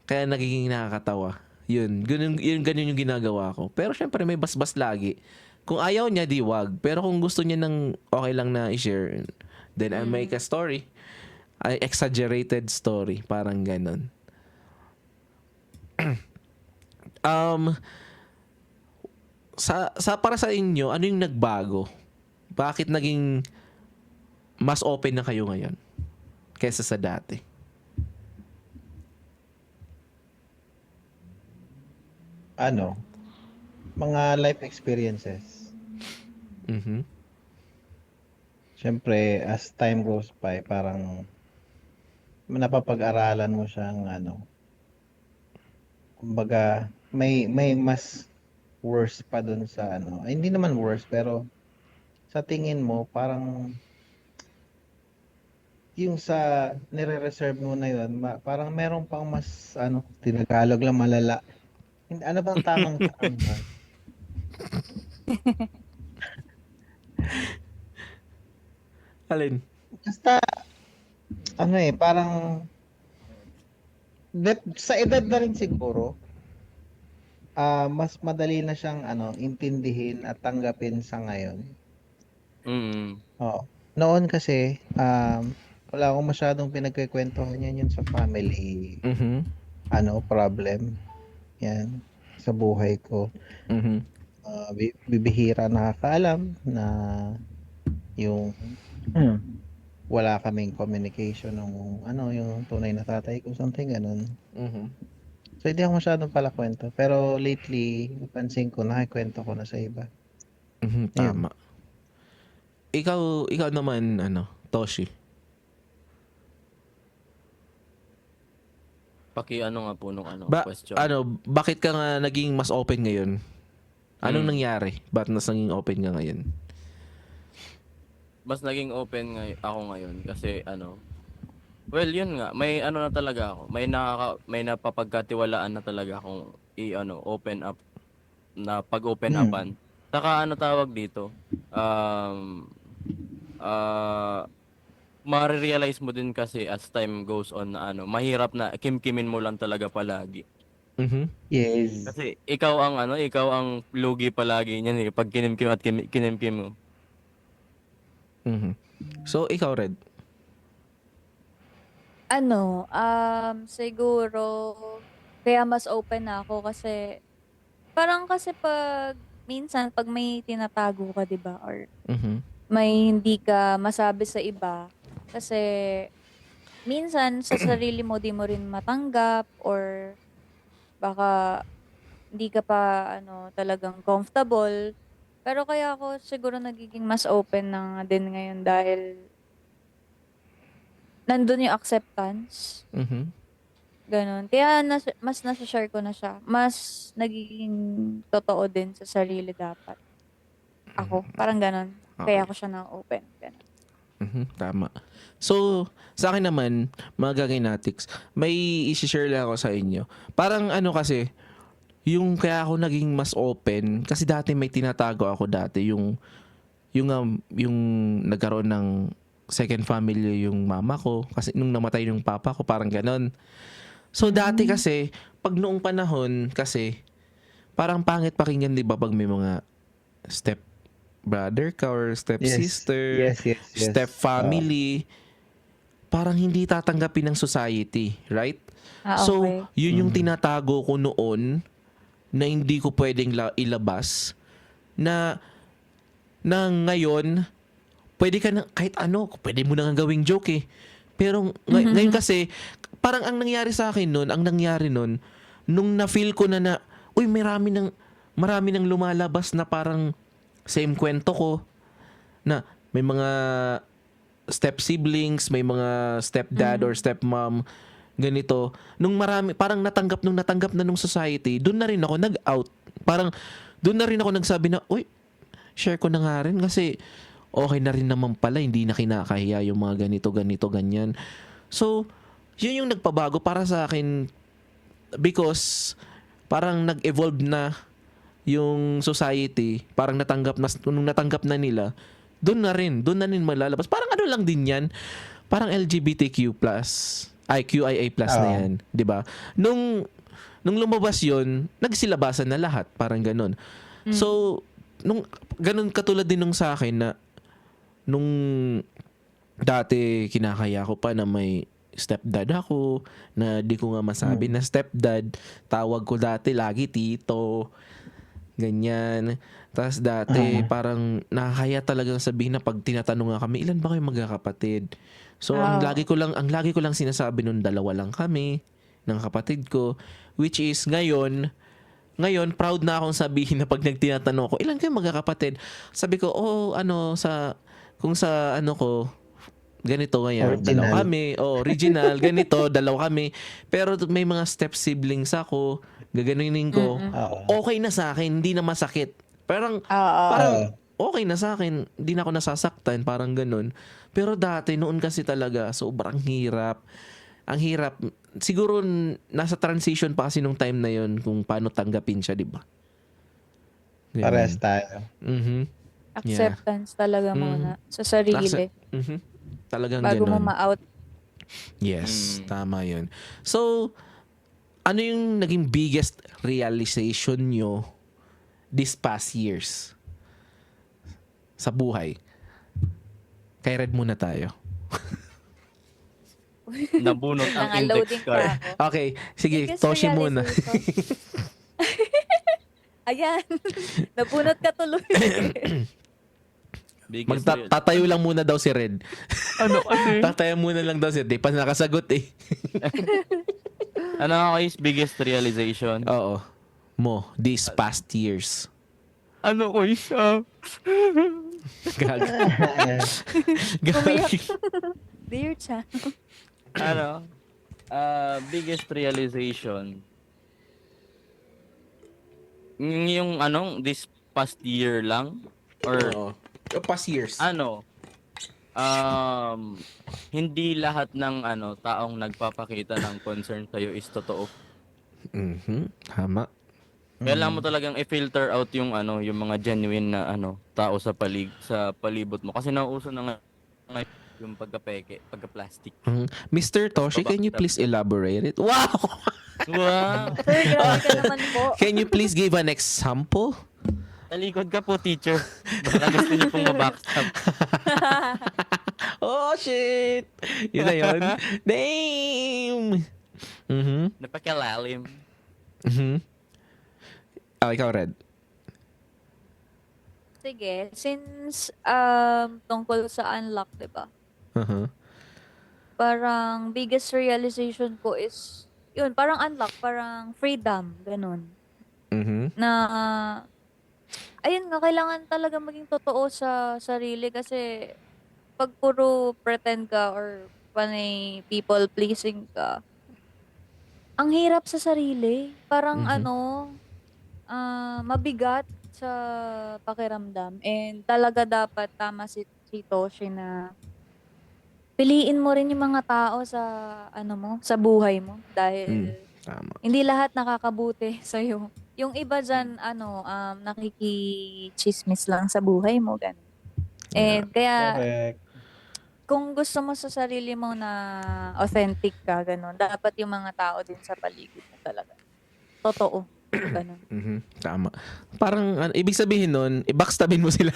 Speaker 2: Kaya nagiging nakakatawa. Yun, ganun yung ginagawa ko. Pero syempre may basbas lagi. Kung ayaw niya, di wag. Pero kung gusto niya ng okay lang na i-share, then I make a story. I exaggerated story. Parang ganun. Para sa inyo, ano yung nagbago? Bakit naging mas open na kayo ngayon kaysa sa dati?
Speaker 4: Mga life experiences.
Speaker 2: Mhm.
Speaker 4: Siyempre, as time goes by, parang napapag-aralan mo siyang kumbaga, may mas worse pa dun sa ay, hindi naman worse, pero sa tingin mo, parang yung sa nire-reserve mo na yun, parang meron pang mas, tinagalog lang, malala. Ano bang tamang term doon?
Speaker 2: Alin?
Speaker 4: Basta, parang, sa edad na rin siguro, mas madali na siyang, intindihin at tanggapin sa ngayon. Oo. Noon kasi, wala akong masyadong pinagkikwentuhan yun sa family,
Speaker 2: Mhm.
Speaker 4: problem. Yan, sa buhay ko.
Speaker 2: Mhm.
Speaker 4: Bibihira nakakaalam na yung wala kaming communication ng yung tunay na tatay ko, something ganun.
Speaker 2: Mhm.
Speaker 4: So hindi ako masyadong pala kwento. Pero lately, napansin ko, nakikwento ko na sa iba.
Speaker 2: Mhm, tama. Ikaw naman Toshi.
Speaker 1: Paki-ano nga po nung question.
Speaker 2: Bakit ka nga naging mas open ngayon? Anong nangyari? Ba't mas naging open ka ngayon?
Speaker 1: Mas naging open ako ngayon kasi well, yun nga, may na talaga ako. May napapagkatiwalaan na talaga akong open up na pag-open upan. Saka tawag dito? Ma-realize mo din kasi as time goes on na mahirap na kimkimin mo lang talaga palagi.
Speaker 2: Mhm.
Speaker 4: Yes.
Speaker 1: Kasi ikaw ang lugi palagi niyan pag kinimkim at kinimkim mo.
Speaker 2: Mhm. So ikaw, Red.
Speaker 5: Siguro kaya mas open na ako kasi parang kasi minsan pag may tinatago ka, 'di ba? Or
Speaker 2: Mhm.
Speaker 5: may hindi ka masabi sa iba kasi minsan sa sarili mo di mo rin matanggap or baka hindi ka pa talagang comfortable. Pero kaya ako siguro nagiging mas open na nga din ngayon dahil nandun yung acceptance.
Speaker 2: Mhm.
Speaker 5: Ganon. Kaya mas nasa-share ko na siya. Mas nagiging totoo din sa sarili dapat. Ako. Parang ganon. Kaya ako siya na-open. Ganon.
Speaker 2: Mhm, tama. So, sa akin naman, mga gaginatics, may i-share lang ako sa inyo. Parang kasi, yung kaya ako naging mas open, kasi dati may tinatago ako dati, yung nagkaroon ng second family yung mama ko, kasi nung namatay yung papa ko, parang ganon. So, dati kasi, pag noong panahon, kasi, parang pangit pakinggan, di ba, pag may mga step brother ka or step sister,
Speaker 4: Yes.
Speaker 2: step family, parang hindi tatanggapin ng society, right? So,
Speaker 5: Okay.
Speaker 2: yun yung tinatago ko noon na hindi ko pwedeng ilabas na na ngayon, pwede ka na, kahit ano, pwede mo na nga gawing joke eh. Pero ngayon kasi, parang ang nangyari sa akin nun, nung na-feel ko na uy, marami nang lumalabas na parang same kwento ko, na may mga step siblings, may mga stepdad or stepmom, ganito. Parang natanggap na nung society, doon na rin ako nag-out. Parang, doon na rin ako nagsabi na, uy, share ko na nga rin kasi okay na rin naman pala, hindi na kinakahiya yung mga ganito, ganyan. So, yun yung nagpabago para sa akin because parang nag-evolve na yung society, parang nung natanggap na nila, doon na rin malalabas. Parang ano lang din yan, parang LGBTQ+, QIA+ na yan, di ba? Nung lumabas yun, nagsilabasan na lahat, parang ganun. So, nung ganun katulad din nung sa akin na nung dati kinakaya ko pa na may stepdad ako, na di ko nga masabi na stepdad, tawag ko dati lagi tito, ganyan. Tapos dati parang nakakaya talagang sabihin na pag tinatanong nga kami, ilan ba kayo magkakapatid? So ang lagi ko lang sinasabi nun, 2 lang kami ng kapatid ko, which is ngayon proud na akong sabihin na pag nagtinatanong ko, ilan kayo magkakapatid? Sabi ko, kung sa ano ko, ganito ngayon, 2 kami. Original, ganito, 2 kami. Pero may mga step siblings ako, gaganunin ko, okay na sa akin, hindi na masakit. Parang okay na sa akin, hindi na ako nasasaktan, parang ganun. Pero dati, noon kasi talaga, sobrang hirap. Ang hirap. Siguro, nasa transition pa kasi nung time na yon kung paano tanggapin siya, di ba? Ganun.
Speaker 4: Pares tayo.
Speaker 5: Acceptance talaga muna sa sarili.
Speaker 2: Talagang
Speaker 5: bago
Speaker 2: ganun.
Speaker 5: mo ma-out.
Speaker 2: Yes, tama yun. So, ano yung naging biggest realization nyo this past years sa buhay? Kay Red muna tayo.
Speaker 1: Nabunot ang index
Speaker 5: Nang-loading pa
Speaker 1: card.
Speaker 5: ako.
Speaker 2: Okay, sige,
Speaker 5: Biggest
Speaker 2: Toshi muna.
Speaker 5: realization. Ayan. Nabunot ka tuloy.
Speaker 1: Biggest
Speaker 2: Tatayo lang muna daw si Red.
Speaker 1: ano kasi?
Speaker 2: Tatayo muna lang daw si Red. Di pa nakasagot eh.
Speaker 1: Ano nga guys, biggest realization?
Speaker 2: Oo. These past years.
Speaker 1: Ano ko isa?
Speaker 2: Gag.
Speaker 5: Umiyak. Dear Chan.
Speaker 1: Ano? Biggest realization. Yung this past year lang? Or
Speaker 2: Oo. Past years.
Speaker 1: hindi lahat ng taong nagpapakita ng concern sa'yo is totoo.
Speaker 2: Tama.
Speaker 1: Kailangan mo talagang i-filter out yung yung mga genuine na tao sa palibot mo kasi nauuso na nga yung pagka-plastic.
Speaker 2: Mr. Toshi, can you please elaborate it? Wow!
Speaker 1: Wow!
Speaker 5: Sir, grabe ka naman po.
Speaker 2: Can you please give an example?
Speaker 1: Talikod ka po, teacher. Baka gusto niyo pong mabackstab.
Speaker 2: Oh, shit! Yun na yun. Damn!
Speaker 1: Napakalalim.
Speaker 2: Ikaw, Red.
Speaker 5: Sige, since tungkol sa unlock, 'di ba? Parang biggest realization ko is yun, parang unlock, parang freedom, ganun. Na ayun nga, kailangan talaga maging totoo sa sarili kasi pag puro pretend ka or panay people pleasing ka, ang hirap sa sarili. Parang mabigat sa pakiramdam. And talaga dapat tama si Toshi na piliin mo rin yung mga tao sa sa buhay mo dahil
Speaker 2: Tama.
Speaker 5: hindi lahat nakakabuti sa iyo. Yung iba diyan nakikichismis lang sa buhay mo ganun. And kaya
Speaker 4: Correct.
Speaker 5: kung gusto mo sa sarili mo na authentic ka ganun, dapat yung mga tao din sa paligid mo talaga totoo. Ganun.
Speaker 2: Tama. Parang, ibig sabihin nun, i-backstabin mo sila.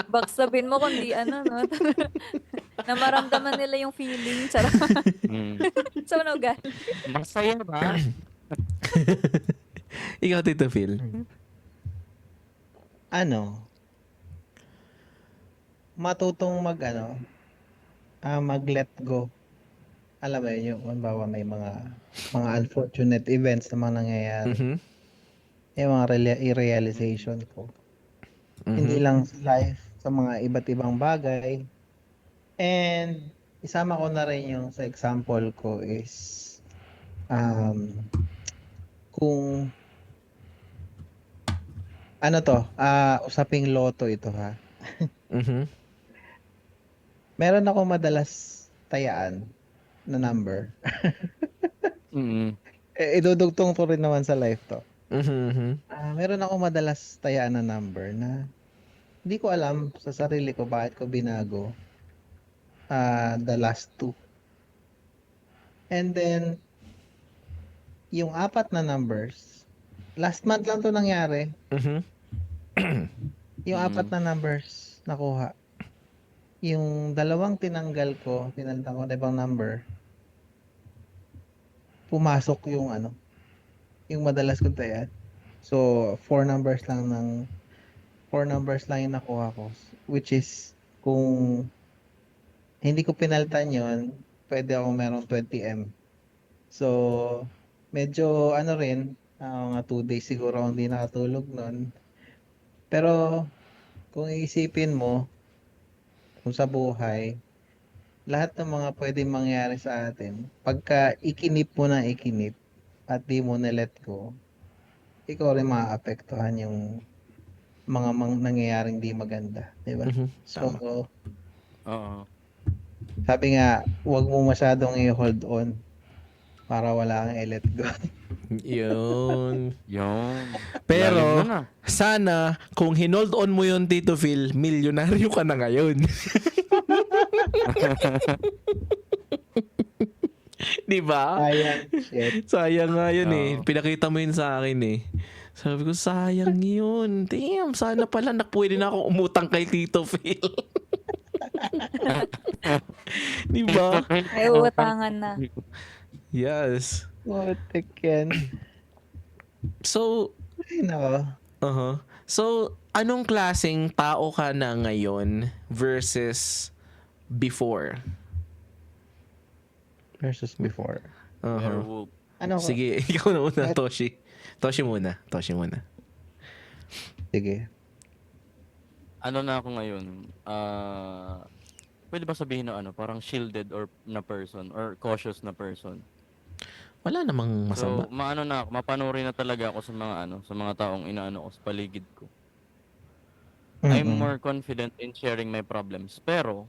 Speaker 5: Backstabin mo kundi no? Na maramdaman nila yung feeling. Sarap. So, no, galing.
Speaker 1: Masaya ba?
Speaker 2: Ikaw, Tito Phil.
Speaker 4: ano, matutong mag-let go. Alam mo yun, yung halimbawa may mga unfortunate events na mga nangyayari.
Speaker 2: Mhm.
Speaker 4: Yung mga realization ko. Hindi
Speaker 2: Mhm.
Speaker 4: lang sa life, sa mga iba't ibang bagay. And isama ko na rin yung sa example ko is um, kung ano to, usaping loto ito ha.
Speaker 2: Mhm.
Speaker 4: Meron ako madalas tayaan na number.
Speaker 1: Mm.
Speaker 4: Idudugtong ko rin naman sa life to.
Speaker 2: Mhm.
Speaker 4: Meron ako madalas tayaan na number na hindi ko alam sa sarili ko bakit ko binago the last two. And then, yung apat na numbers, last month lang to nangyari.
Speaker 2: Mhm.
Speaker 4: Yung apat
Speaker 1: Mm.
Speaker 4: na numbers nakuha. Yung dalawang tinanggal ko, tinalitan ko na ibang number, pumasok yung madalas kong tayaan. So, four numbers lang yung nakuha ko. Which is, kung hindi ko pinalitan yon, pwede ako merong 20M. So, medyo rin, mga 2 days siguro ako hindi nakatulog nun. Pero, kung iisipin mo, kung sa buhay, lahat ng mga pwedeng mangyari sa atin, pagka ikinip mo na ikinip at di mo na let go, ikaw rin maaapektuhan yung mga nangyayaring di maganda, di ba?
Speaker 2: Mhm.
Speaker 4: So,
Speaker 2: Tama.
Speaker 1: Oo.
Speaker 4: sabi nga, huwag mo masyadong i-hold on para wala kang i-let go.
Speaker 2: Yun.
Speaker 1: Yun. Lalim
Speaker 2: Pero,
Speaker 1: nun ah.
Speaker 2: sana, kung hinold on mo yun, Tito Phil, milyonaryo ka na ngayon. Di ba?
Speaker 4: Sayang, shit.
Speaker 2: Sayang nga yun eh.
Speaker 1: Oo.
Speaker 2: Pinakita mo yun sa akin eh. Sabi ko, sayang yun. Damn, sana pala pwede na akong umutang kay Tito Phil. Di ba?
Speaker 5: May uutangan na.
Speaker 2: Yes.
Speaker 4: Putik yan.
Speaker 2: So,
Speaker 4: Ay, nako.
Speaker 2: uh-huh. So, anong klaseng tao ka na ngayon versus before?
Speaker 4: Versus before.
Speaker 2: Uh-huh.
Speaker 1: Werewolf.
Speaker 4: Ano ko?
Speaker 2: Sige, ikaw na una,
Speaker 4: At-
Speaker 2: Toshi. Toshi muna.
Speaker 4: Sige.
Speaker 1: Ano na ako ngayon? Pwede ba sabihin na parang shielded or na person or cautious na person?
Speaker 2: Wala namang masama.
Speaker 1: So, mapanuri na talaga ako sa mga taong inaano ko sa paligid ko. I'm
Speaker 4: Mm-mm.
Speaker 1: more confident in sharing my problems. Pero,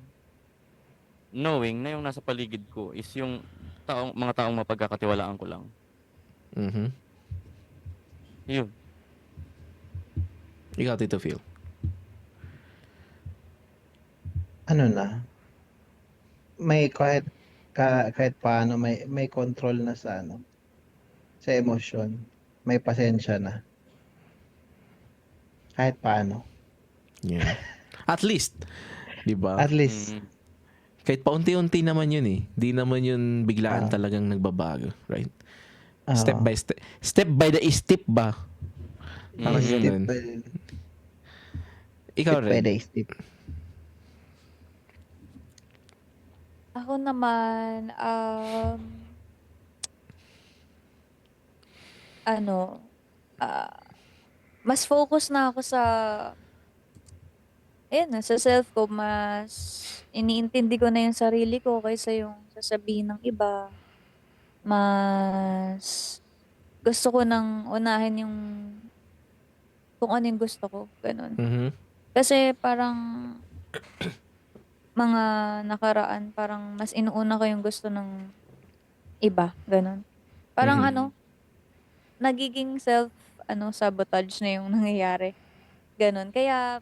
Speaker 1: knowing na yung nasa paligid ko is yung mga taong mapagkakatiwalaan ko lang.
Speaker 2: Mhm.
Speaker 1: Yun.
Speaker 2: Ikaw, Tito Phil.
Speaker 4: Ano na? May kahit paano may control na sa emosyon. May pasensya na. Kahit paano.
Speaker 2: Yeah. At least, 'di ba?
Speaker 4: At least,
Speaker 1: Mm.
Speaker 2: Kahit paunti-unti naman 'yun eh. Di naman 'yun biglaan
Speaker 4: Ah.
Speaker 2: talagang nagbabago, right?
Speaker 4: ah,
Speaker 2: Step by step. Step by the step ba? Parang
Speaker 1: Mm.
Speaker 2: ganun. Ikaw
Speaker 4: step by
Speaker 2: rin.
Speaker 4: step.
Speaker 5: Ako naman, ano, mas focus na ako sa self ko. Mas iniintindi ko na yung sarili ko kaysa yung sasabihin ng iba. Mas gusto ko nang unahin yung kung ano yung gusto ko. Ganun.
Speaker 2: Mhm.
Speaker 5: Kasi parang mga nakaraan, parang mas inuuna ko yung gusto ng iba. Ganun. Parang
Speaker 2: Mhm.
Speaker 5: nagiging sabotage na yung nangyayari. Ganun. Kaya,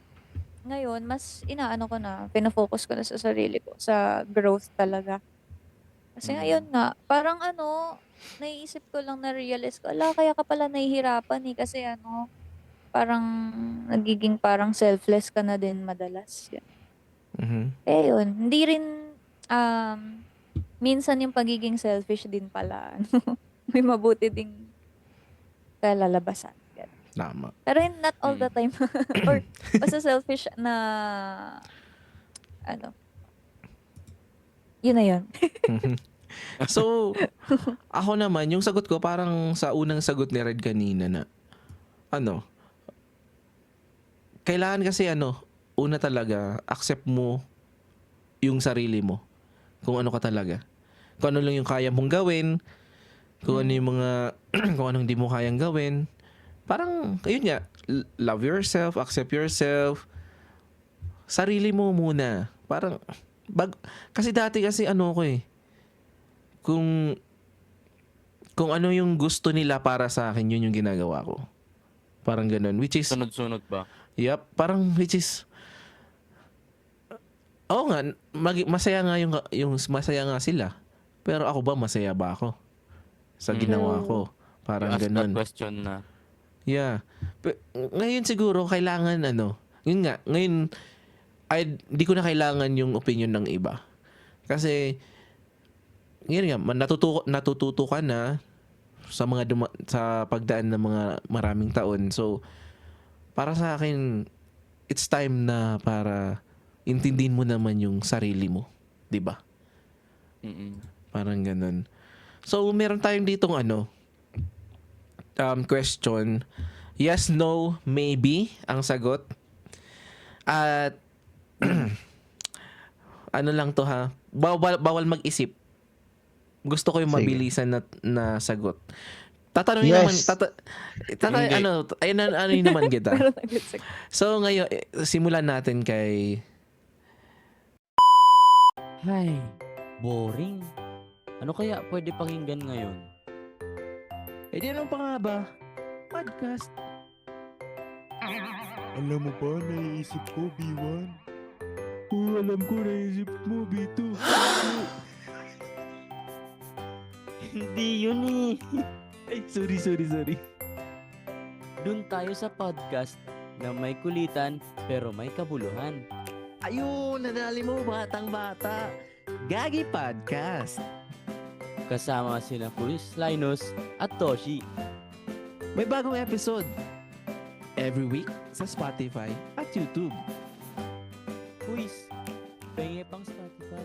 Speaker 5: ngayon, mas pinafocus ko na sa sarili ko, sa growth talaga. Kasi ngayon nga, parang naiisip ko lang na-realize ko, kaya ka pala nahihirapan eh. Kasi parang nagiging parang selfless ka na din madalas. Yan.
Speaker 2: Mhm.
Speaker 5: Eh yun, hindi rin, minsan yung pagiging selfish din pala, may mabuti ding kalalabasan. Ganun.
Speaker 2: Tama.
Speaker 5: Pero not all the time. Or basta selfish na ano. Yun na yun.
Speaker 2: So, ako naman, yung sagot ko parang sa unang sagot ni Red kanina na kailangan kasi una talaga, accept mo yung sarili mo. Kung ano ka talaga. Kung ano lang yung kaya mong gawin, kung ano yung mga, kung anong hindi mo kayang gawin. Parang, ayun nga, love yourself, accept yourself. Sarili mo muna. Parang, kasi dati kasi kung ano yung gusto nila para sa akin, yun yung ginagawa ko. Parang ganun. Which is,
Speaker 1: Sunod-sunod ba?
Speaker 2: yep, parang which is, oo nga, masaya nga yung masaya nga sila. Pero ako ba, masaya ba ako sa ginawa ko? Parang
Speaker 1: You ask that
Speaker 2: ganun.
Speaker 1: question na.
Speaker 2: Yeah. Ngayon siguro, kailangan yun nga, ngayon, di ko na kailangan yung opinion ng iba. Kasi, yun nga, natututo ka na sa sa pagdaan ng mga maraming taon. So, para sa akin, it's time na para intindihin mo naman yung sarili mo. 'Di ba? Parang ganun. So, meron tayong ditong question. Yes, no, maybe ang sagot. At ano lang to ha? Bawal mag-isip. Gusto ko yung
Speaker 4: Sige.
Speaker 2: mabilisan na sagot. Tatanungin
Speaker 4: Yes.
Speaker 2: naman, ano yun naman kita.
Speaker 5: Pero nag-sagot.
Speaker 2: So ngayon, simulan natin kay...
Speaker 1: Ay, boring. Ano kaya pwede pakinggan ngayon?
Speaker 2: Eh di ano pa nga ba? Podcast.
Speaker 6: Alam mo ba, naiisip ko, B1?
Speaker 2: Alam ko, naisip mo, B2.
Speaker 1: Hindi yun eh.
Speaker 2: Ay, sorry.
Speaker 1: Doon tayo sa podcast na may kulitan pero may kabuluhan.
Speaker 2: Ayun, nadali mo, batang-bata. Gagi Podcast.
Speaker 1: Kasama sina Chris, Linus at Toshi.
Speaker 2: May bagong episode. Every week sa Spotify at YouTube.
Speaker 1: Quiz, pengi pang Spotify.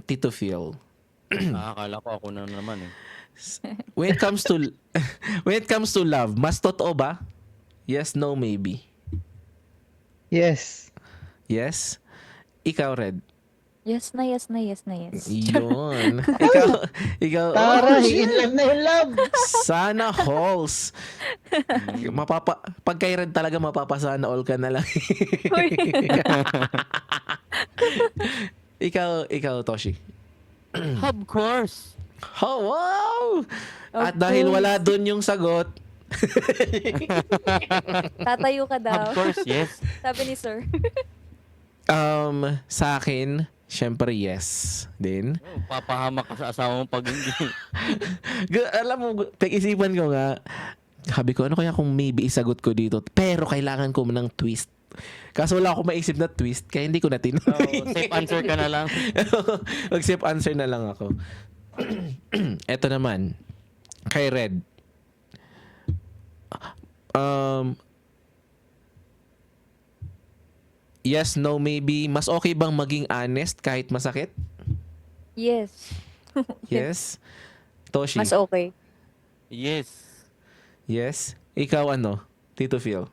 Speaker 2: Tito Phil.
Speaker 1: Akala ko ako na naman eh.
Speaker 2: When it comes to love, mas totoo ba? Yes, no, maybe.
Speaker 4: Yes.
Speaker 2: Yes? Ikaw, Red.
Speaker 5: Yes na.
Speaker 2: Yun. ikaw.
Speaker 4: Taray,
Speaker 2: shit.
Speaker 4: in love na in love.
Speaker 2: Sana halls. Pag kay Red talaga, mapapasana all ka na lang. ikaw, Toshi.
Speaker 1: Of course.
Speaker 2: Oh, wow! At
Speaker 5: Of
Speaker 2: dahil
Speaker 5: course.
Speaker 2: wala dun yung sagot,
Speaker 5: Tatayo ka daw.
Speaker 1: Of course, yes.
Speaker 5: Sabi ni sir.
Speaker 2: sa akin, syempre yes din.
Speaker 1: Oh, papahamak ka sa asawa mo pag hindi.
Speaker 2: Alam mo, pag-isipan ko nga, sabi ko, ano kaya kung maybe isagot ko dito? Pero kailangan ko ng twist. Kaso wala akong maisip na twist, kaya hindi ko na tinuloy.
Speaker 1: Safe answer ka na lang.
Speaker 2: Mag-safe answer na lang ako. Eto naman, kay Red. Yes, no, maybe. Mas okay bang maging honest kahit masakit?
Speaker 5: Yes.
Speaker 2: Yes. Toshi?
Speaker 5: Mas okay.
Speaker 1: Yes.
Speaker 2: Yes. Ikaw Tito Phil?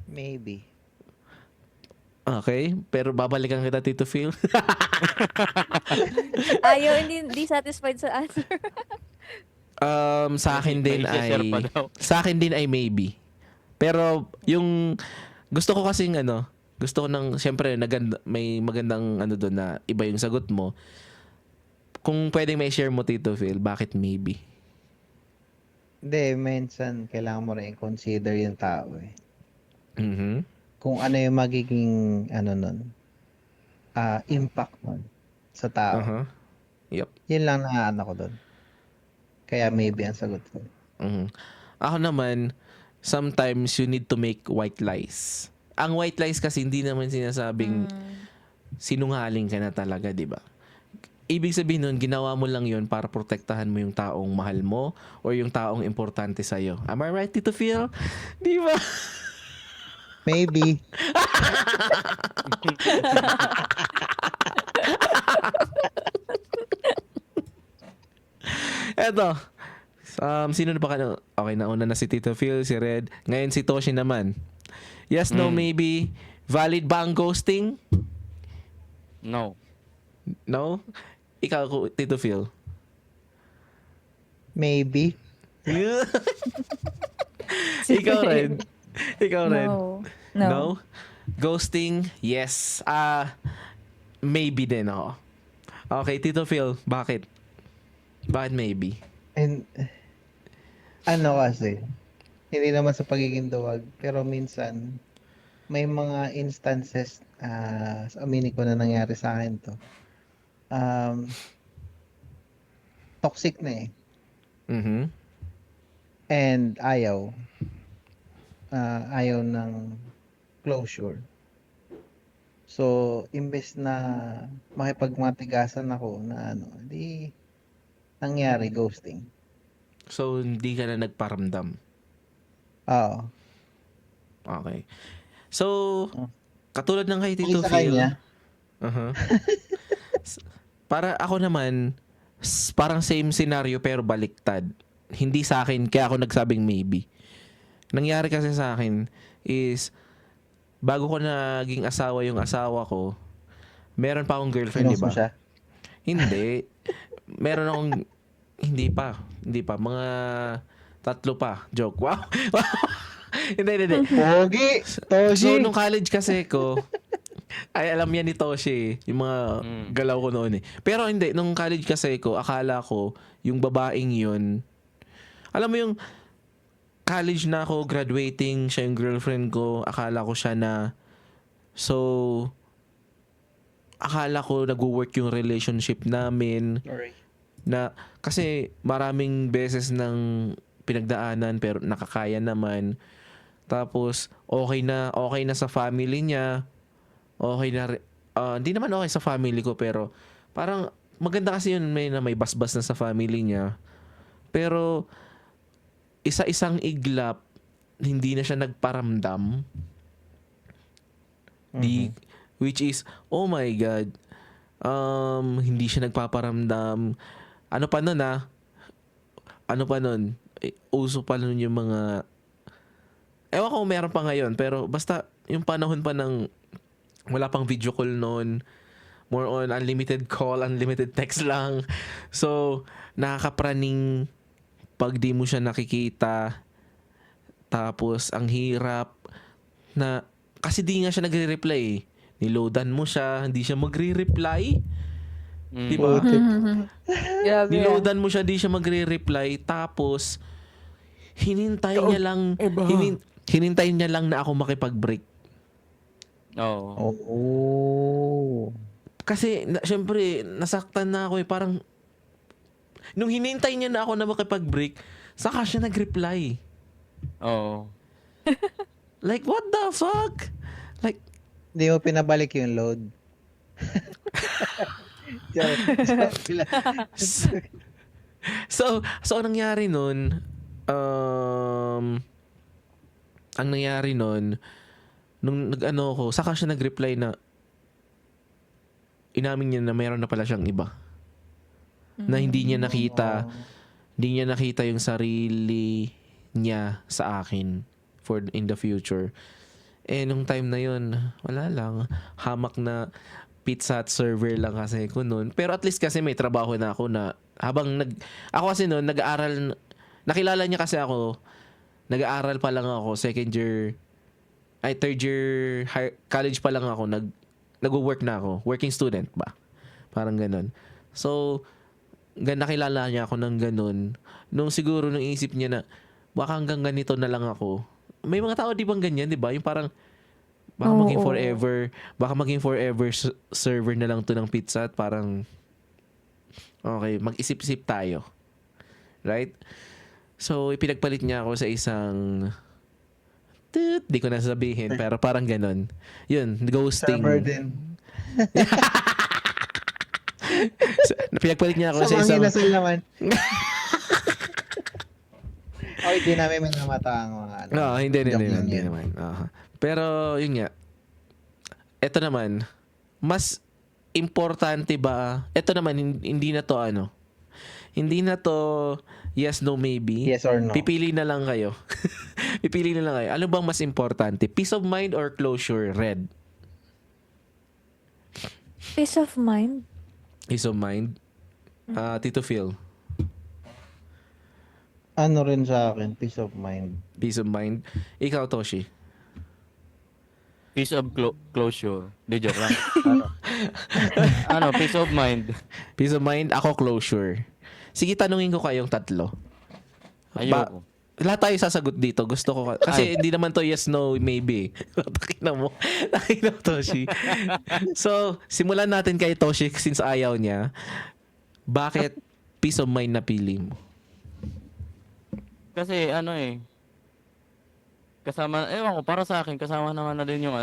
Speaker 4: Maybe.
Speaker 2: Okay. Pero babalikan kita, Tito Phil.
Speaker 5: Ayaw, hindi satisfied sa answer.
Speaker 2: Sa akin din
Speaker 1: May share pa
Speaker 2: ay...
Speaker 1: daw.
Speaker 2: Sa akin din ay maybe. Pero yung... Gusto ko kasing gusto ko siyempre may magandang doon na iba yung sagot mo. Kung pwedeng may share mo, Tito Phil, bakit maybe?
Speaker 4: Hindi, minsan kailangan mo rin consider yung tao eh.
Speaker 2: Mhm.
Speaker 4: Kung ano yung magiging impact nun sa tao.
Speaker 2: Uh-huh. Yep.
Speaker 4: Yun lang na ko doon. Kaya maybe ang sagot ko.
Speaker 2: Mhm. Ako naman, sometimes you need to make white lies. Ang white lies kasi hindi naman sinasabing sinungaling ka na talaga, 'di ba? ibig sabihin nun, ginawa mo lang yun para protektahan mo yung taong mahal mo or yung taong importante sa'yo. Am I right, Tito Phil? Di ba?
Speaker 4: Maybe.
Speaker 2: Eto. Sino na ba ka? Okay, nauna na si Tito Phil, si Red. Ngayon si Toshi naman. Yes, no, maybe. Valid ba ang ghosting?
Speaker 1: No.
Speaker 2: No? Ikaw, Tito Phil.
Speaker 4: Maybe.
Speaker 2: Ikaw, Red. Ikaw, Red.
Speaker 5: No.
Speaker 2: No? Ghosting? Yes. Maybe din ako. Okay, Tito Phil, bakit? Bakit maybe?
Speaker 4: And ano kasi, hindi naman sa pagiging duwag, pero minsan may mga instances, aminin ko na nangyari sa akin to. Toxic na eh.
Speaker 2: Mhm.
Speaker 4: And ayaw. Ayaw ng closure. So, imbes na makipagmatigasan ako na di nangyari ghosting.
Speaker 2: So, hindi ka na nagparamdam.
Speaker 4: Oo.
Speaker 2: Okay. So, katulad ng kay Tito
Speaker 4: Sa
Speaker 2: Phil.
Speaker 4: kanya,
Speaker 2: Uh-huh. Para ako naman, parang same scenario pero baliktad. Hindi sa akin, kaya ako nagsabing maybe. Nangyari kasi sa akin is, bago ko naging asawa yung asawa ko, meron pa akong girlfriend, di
Speaker 4: pinost mo
Speaker 2: ba?
Speaker 4: siya.
Speaker 2: Hindi. Meron akong, hindi pa. Mga 3 pa. Joke. Wow. Hindi.
Speaker 4: Pogi!
Speaker 2: So,
Speaker 4: Toshi!
Speaker 2: nung college kasi ko, ay, alam yan ni Toshi, yung mga galaw ko noon eh. Pero hindi, nung college kasi ko, akala ko, yung babaeng yun, alam mo yung, college na ako, graduating, siya yung girlfriend ko, akala ko siya na, so, akala ko nag-work yung relationship namin,
Speaker 4: Sorry.
Speaker 2: na, kasi maraming beses ng pinagdaanan, pero nakakaya naman. Tapos, okay na sa family niya, okay na, hindi naman okay sa family ko, pero parang maganda kasi yun may basbas na sa family niya. Pero isa-isang iglap, hindi na siya nagparamdam. Which is, oh my God, hindi siya nagpaparamdam. Ano pa nun? Uso pa nun yung mga, ewan ko meron pa ngayon, pero basta yung panahon pa ng wala pang video call noon. More on unlimited call, unlimited text lang. So, nakakapraning pag di mo siya nakikita. Tapos, ang hirap na, kasi di nga siya nagre-reply eh. Niloadan mo siya, hindi siya magre-reply. Diba?
Speaker 5: Grabe.
Speaker 2: Niloadan mo siya, di siya magre-reply. Tapos, hinintay niya lang na ako makipag-break.
Speaker 1: Oo.
Speaker 4: Oh.
Speaker 2: Kasi, syempre, nasaktan na ako eh. Parang, nung hinintay niya na ako na makipag-break, saka siya nag-reply.
Speaker 1: Oo.
Speaker 2: Like, what the fuck? Like,
Speaker 4: Hindi mo pinabalik yung load.
Speaker 2: so, ang nangyari nun, nung nag-ano ko, saka siya nag-reply na, inamin niya na mayroon na pala siyang iba. Na hindi niya nakita yung sarili niya sa akin for in the future. Eh, nung time na yun, wala lang. Hamak na Pizza Hut server lang kasi ko noon. Pero at least kasi may trabaho na ako na ako kasi noon, nag-aaral, nakilala niya kasi ako, nag-aaral pa lang ako, third year college pa lang ako, nag-work na ako, working student ba? Parang ganun. So, nakilala niya ako ng ganun. Nung siguro nung isip niya na, baka hanggang ganito na lang ako. May mga tao di bang ganyan, di ba? Yung parang, baka maging forever server na lang to ng Pizza at parang, okay, mag-isip-isip tayo. Right? So, ipinagpalit niya ako sa isang, di ko na sabihin, pero parang ganun. Yun, ghosting.
Speaker 4: Server din.
Speaker 2: Pinagpalit niya ako
Speaker 4: Sa
Speaker 2: sa
Speaker 4: mga
Speaker 2: isang...
Speaker 4: inasal naman. Oh, hindi namin minamata ang mga ano.
Speaker 2: No, hindi
Speaker 4: Joke lang
Speaker 2: hindi
Speaker 4: yun.
Speaker 2: naman. Pero yun nga. Ito naman, mas importante ba? Ito naman hindi na to ano. Hindi na to yes, no, maybe.
Speaker 4: Yes or no?
Speaker 2: Pipili na lang kayo. Pipili na lang kayo. Ano bang mas importante? Peace of mind or closure? Red.
Speaker 5: Peace of mind.
Speaker 2: Peace of mind. Tito Phil.
Speaker 4: Ano rin sa akin, peace of mind.
Speaker 2: Peace of mind. Ikaw, Toshi.
Speaker 1: Peace of closure. Di, joke lang. Peace of mind.
Speaker 2: Peace of mind. Ako, closure. Sige, tanungin ko kayong tatlo.
Speaker 1: Ayoko.
Speaker 2: Lahat tayo sasagot dito. Gusto ko kasi hindi naman to yes, no, maybe. Takina mo. Takina mo, Toshi. So, simulan natin kay Toshi since ayaw niya. Bakit peace of mind napili mo?
Speaker 1: Kasi kasama, ewan ko, para sa akin, kasama naman na din yung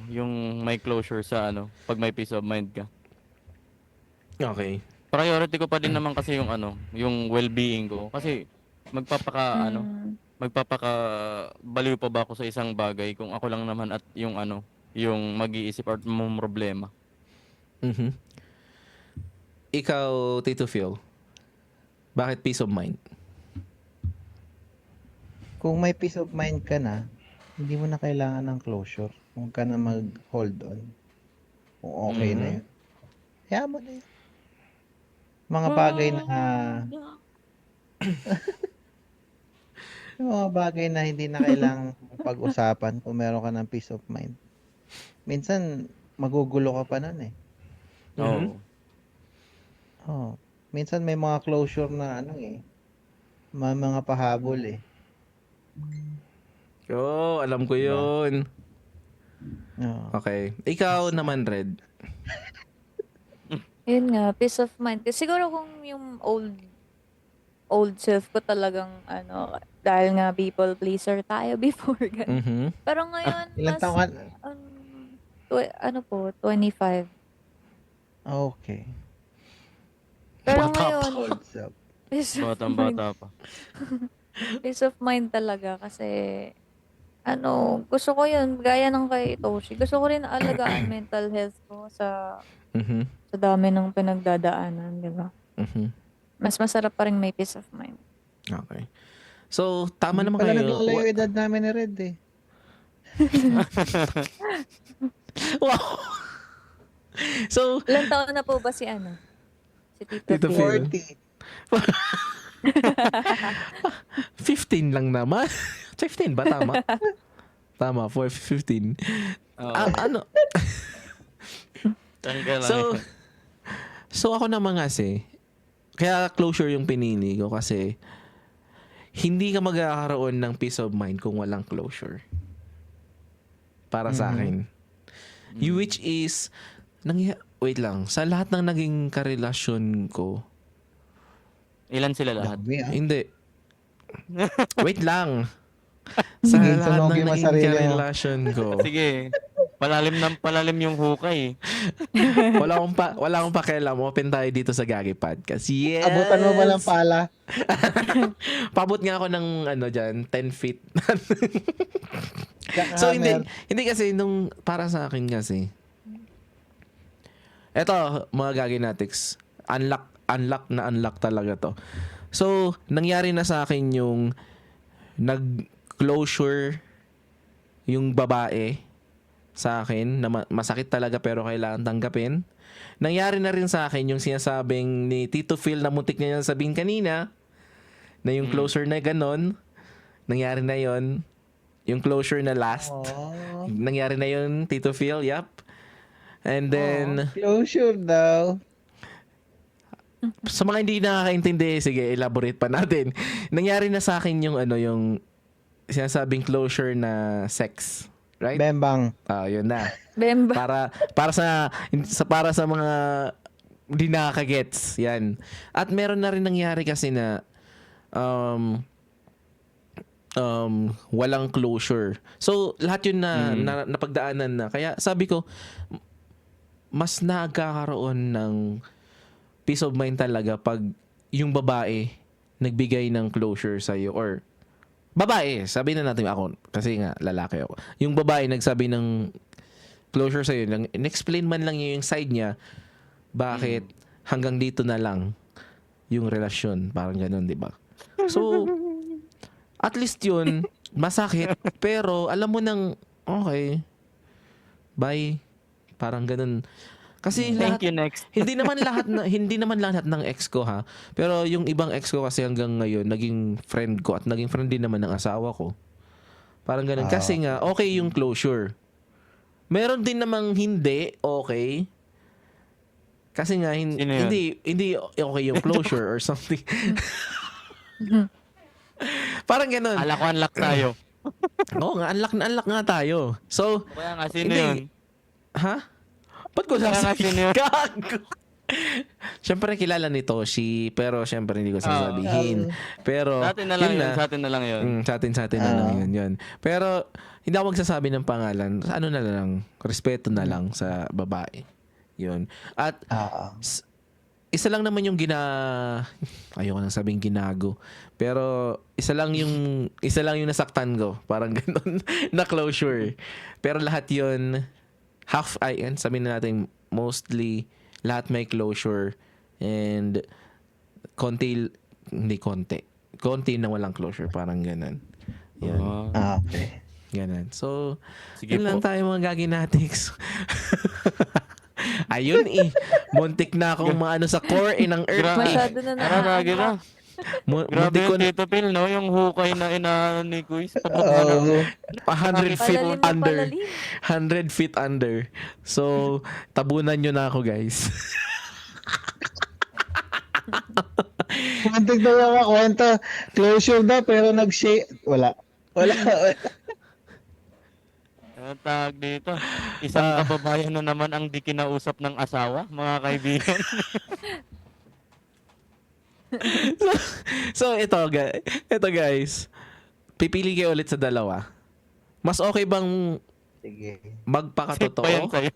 Speaker 1: yung may closure sa pag may peace of mind ka.
Speaker 2: Okay.
Speaker 1: Priority ko pa din naman kasi yung yung well-being ko. Kasi magpapaka baliw pa ba ako sa isang bagay kung ako lang naman at yung yung mag-iisip at problema.
Speaker 2: Mhm. Ikaw, Tito Phil. Bakit peace of mind?
Speaker 4: Kung may peace of mind ka na, hindi mo na kailangan ng closure. Kung ka na mag-hold on. Kung okay na yun. Kaya mo na yun. Mga bagay na yung mga bagay na hindi na kailangang pag-usapan kung meron ka ng peace of mind. Minsan, magugulo ka pa nun eh.
Speaker 1: Oo.
Speaker 4: Oh, minsan may mga closure na may mga pahabol eh.
Speaker 2: Oh, alam ko yun.
Speaker 4: Oo.
Speaker 2: Okay. Ikaw naman, Red.
Speaker 5: Yun nga, peace of mind. Kasi siguro kung yung old self ko talagang dahil nga people pleaser tayo before ganun.
Speaker 2: Mhm.
Speaker 5: Pero ngayon,
Speaker 4: Ilang
Speaker 5: mas,
Speaker 4: taon ka?
Speaker 5: 25.
Speaker 4: Okay.
Speaker 5: Pero
Speaker 2: Bata
Speaker 5: ngayon,
Speaker 4: Hold up.
Speaker 5: peace of mind.
Speaker 1: Batang-bata pa.
Speaker 5: Peace of mind talaga kasi gusto ko yun, gaya ng kay Toshi. Gusto ko rin alagaan mental health ko sa
Speaker 2: Mhm.
Speaker 5: dami ng pinagdadaanan, di ba?
Speaker 2: Mhm.
Speaker 5: Mas masarap pa rin may peace of mind.
Speaker 2: Okay. So, tama
Speaker 4: Hindi
Speaker 2: naman
Speaker 4: pala
Speaker 2: kayo.
Speaker 4: naglalayo yung edad namin ni Red eh.
Speaker 2: Wow. So,
Speaker 5: Ilan taon na po ba si Si Tito
Speaker 2: Tito
Speaker 5: Phil?
Speaker 2: Phil.
Speaker 4: 40.
Speaker 2: 15 lang naman. 15 ba? Tama? Tama, 15.
Speaker 1: Oo.
Speaker 2: Ano?
Speaker 1: Tanggal lang.
Speaker 2: So ako naman kasi, kaya closure yung pinili ko kasi hindi ka magkakaroon ng peace of mind kung walang closure. Para sa akin. Which is, wait lang, sa lahat ng naging karelasyon ko,
Speaker 1: Ilan sila lahat?
Speaker 4: Dami ah.
Speaker 2: hindi. Wait lang. Sa
Speaker 4: Sige,
Speaker 2: lahat ng
Speaker 4: sunogin mo
Speaker 2: naging
Speaker 4: sarili mo.
Speaker 2: karelasyon ko,
Speaker 1: Sige. Palalim yung hukay.
Speaker 2: wala akong pakialam. Open tayo dito sa Gagi Podcast. Yes!
Speaker 4: Abutan mo ba lang pala?
Speaker 2: Pabot nga ako ng dyan, 10 feet. So hindi kasi para sa akin kasi. Eto, mga Gagi Natics. Unlock talaga to. So, nangyari na sa akin yung nag-closure yung babae sa akin na masakit talaga pero kailangan tanggapin. Nangyari na rin sa akin yung sinasabing ni Tito Phil na muntik niya sabihin kanina na yung closure na ganon. Nangyari na yon. Yung closure na last.
Speaker 4: Oh,
Speaker 2: Nangyari na yun, Tito Phil. Yup. And then,
Speaker 4: closure daw.
Speaker 2: sa mga hindi nakakaintindi, sige, elaborate pa natin. Nangyari na sa akin yung yung sinasabing closure na sex. Right?
Speaker 4: Bembang.
Speaker 2: Yun na.
Speaker 5: Bemba.
Speaker 2: Para sa mga hindi nakakagets. Yan. At meron na rin nangyari kasi na walang closure. So, lahat yun na napagdaanan na. Kaya sabi ko, mas nagkakaroon ng peace of mind talaga pag yung babae nagbigay ng closure sa'yo or babae, sabihin na natin ako kasi nga lalaki ako. Yung babae nagsabi ng closure sa'yo, in-explain man lang niya yung side niya bakit hanggang dito na lang yung relasyon. Parang ganun, di ba? So, at least yun, masakit, pero alam mo nang, okay, bye. Parang ganun. Kasi
Speaker 1: Thank
Speaker 2: lahat,
Speaker 1: you, next.
Speaker 2: hindi naman lahat ng ex ko ha. Pero yung ibang ex ko kasi hanggang ngayon naging friend ko at naging friend din naman ng asawa ko. Parang ganun. Kasi nga okay yung closure. Meron din namang hindi okay. Kasi nga
Speaker 1: Sino yun?
Speaker 2: hindi okay yung closure or something. Parang ganun.
Speaker 1: Ala ko unlock tayo.
Speaker 2: Oo nga, unlock nga tayo. So,
Speaker 1: Kaya nga, sino
Speaker 2: Hindi.
Speaker 1: yun?
Speaker 2: ha? Ba't ko
Speaker 1: Kaya nga, sino yun?
Speaker 2: sasabihin? Gago. Siyempre kilala ni Toshi, pero siyempre hindi ko sasabihin. Pero,
Speaker 1: Sa atin na lang
Speaker 2: yun
Speaker 1: yun. Sa atin na lang yun.
Speaker 2: Sa atin na lang yun. Pero, hindi ako magsasabi ng pangalan. Ano na lang, respeto na lang sa babae. Yun. At, isa lang naman yung ayoko nang sabing ginago. Pero, isa lang yung nasaktan ko. Parang ganun, na closure. Pero lahat yun, sabihin na natin, mostly, lahat may closure. And, konti na walang closure. Parang ganun. Yan.
Speaker 4: Okay.
Speaker 2: Ganun. So,
Speaker 1: Sige
Speaker 2: yun lang
Speaker 1: po.
Speaker 2: tayo mga gaginatics. Ayun muntik na akong maano sa core ng earth
Speaker 5: Masyado na
Speaker 1: Grabe na. Grabe
Speaker 2: Muntik ko
Speaker 1: yung Tito Phil, no? Yung hukay na inaano ni Kuis.
Speaker 2: 100 feet
Speaker 5: Palalim na
Speaker 2: under.
Speaker 5: palalim.
Speaker 2: 100 feet under. So, tabunan nyo na ako, guys.
Speaker 4: Muntik na lang ako kwento. Closure daw pero nag-shake. Wala.
Speaker 1: Ang tawag dito. Isang kababayan na naman ang di kinausap ng asawa, mga kaibigan.
Speaker 2: So, ito guys. Pipili kayo ulit sa dalawa. Mas okay bang
Speaker 4: Sige.
Speaker 1: Safe
Speaker 2: magpakatotoo?
Speaker 1: pa yan sa'yo.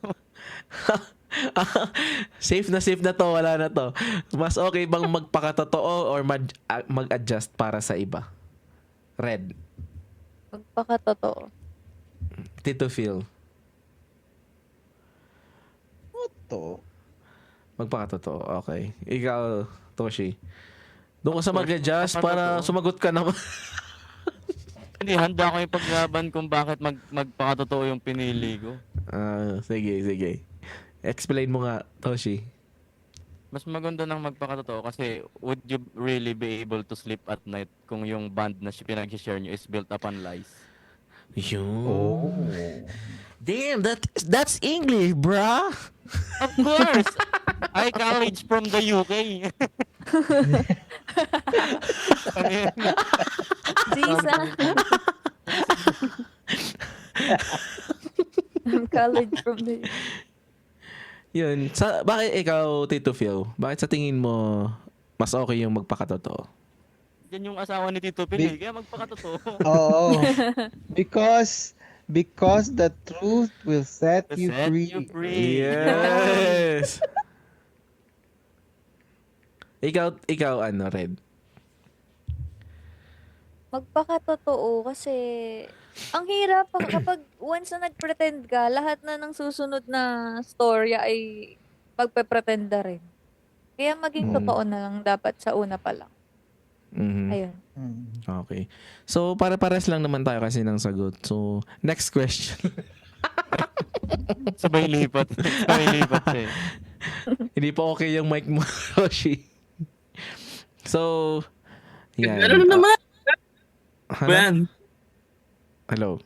Speaker 2: Safe na to, wala na to. Mas okay bang magpakatotoo or mag-adjust para sa iba? Red.
Speaker 5: Magpakatotoo.
Speaker 2: Tito Phil.
Speaker 4: To.
Speaker 2: Magpakatotoo. Okay. Ikaw, Toshi. Doon ka sa
Speaker 1: Of course,
Speaker 2: mag-adjust para
Speaker 1: magpakatotoo.
Speaker 2: sumagot ka naman.
Speaker 1: Hindi, handa ko yung paglaban kung bakit magpakatotoo yung pinili ko.
Speaker 2: Sige. Explain mo nga, Toshi.
Speaker 1: Mas maganda ng magpakatotoo kasi would you really be able to sleep at night kung yung band na pinag-share nyo is built upon lies?
Speaker 2: Yun. Damn, that's English, bruh.
Speaker 1: Of course! I college from the UK. Ano yun?
Speaker 5: Zisa. College from the...
Speaker 2: Yun. Bakit ikaw, Tito Phil? Bakit sa tingin mo mas okay yung magpakatotoo?
Speaker 1: Yan yung asawa ni Tito Phil. Kaya magpakatotoo.
Speaker 4: Oo. Because the truth will set
Speaker 1: To
Speaker 4: you
Speaker 1: set
Speaker 4: free.
Speaker 1: you free.
Speaker 2: Yes. ikaw ano, Red?
Speaker 5: Magpakatotoo kasi ang hirap kapag once na nag-pretend ka, lahat na ng susunod na storya ay pagpe-pretenda rin. Kaya maging totoo na lang dapat sa una pa lang.
Speaker 2: Mhm.
Speaker 5: Ayun.
Speaker 2: Okay. So, para-pares lang naman tayo kasi ng sagot. So, next question.
Speaker 1: Sabay lipat. Sabay lipat siya eh.
Speaker 2: Hindi pa okay yung mic mo, Roshi. So, yan.
Speaker 7: Ano naman?
Speaker 2: Ano? Hello.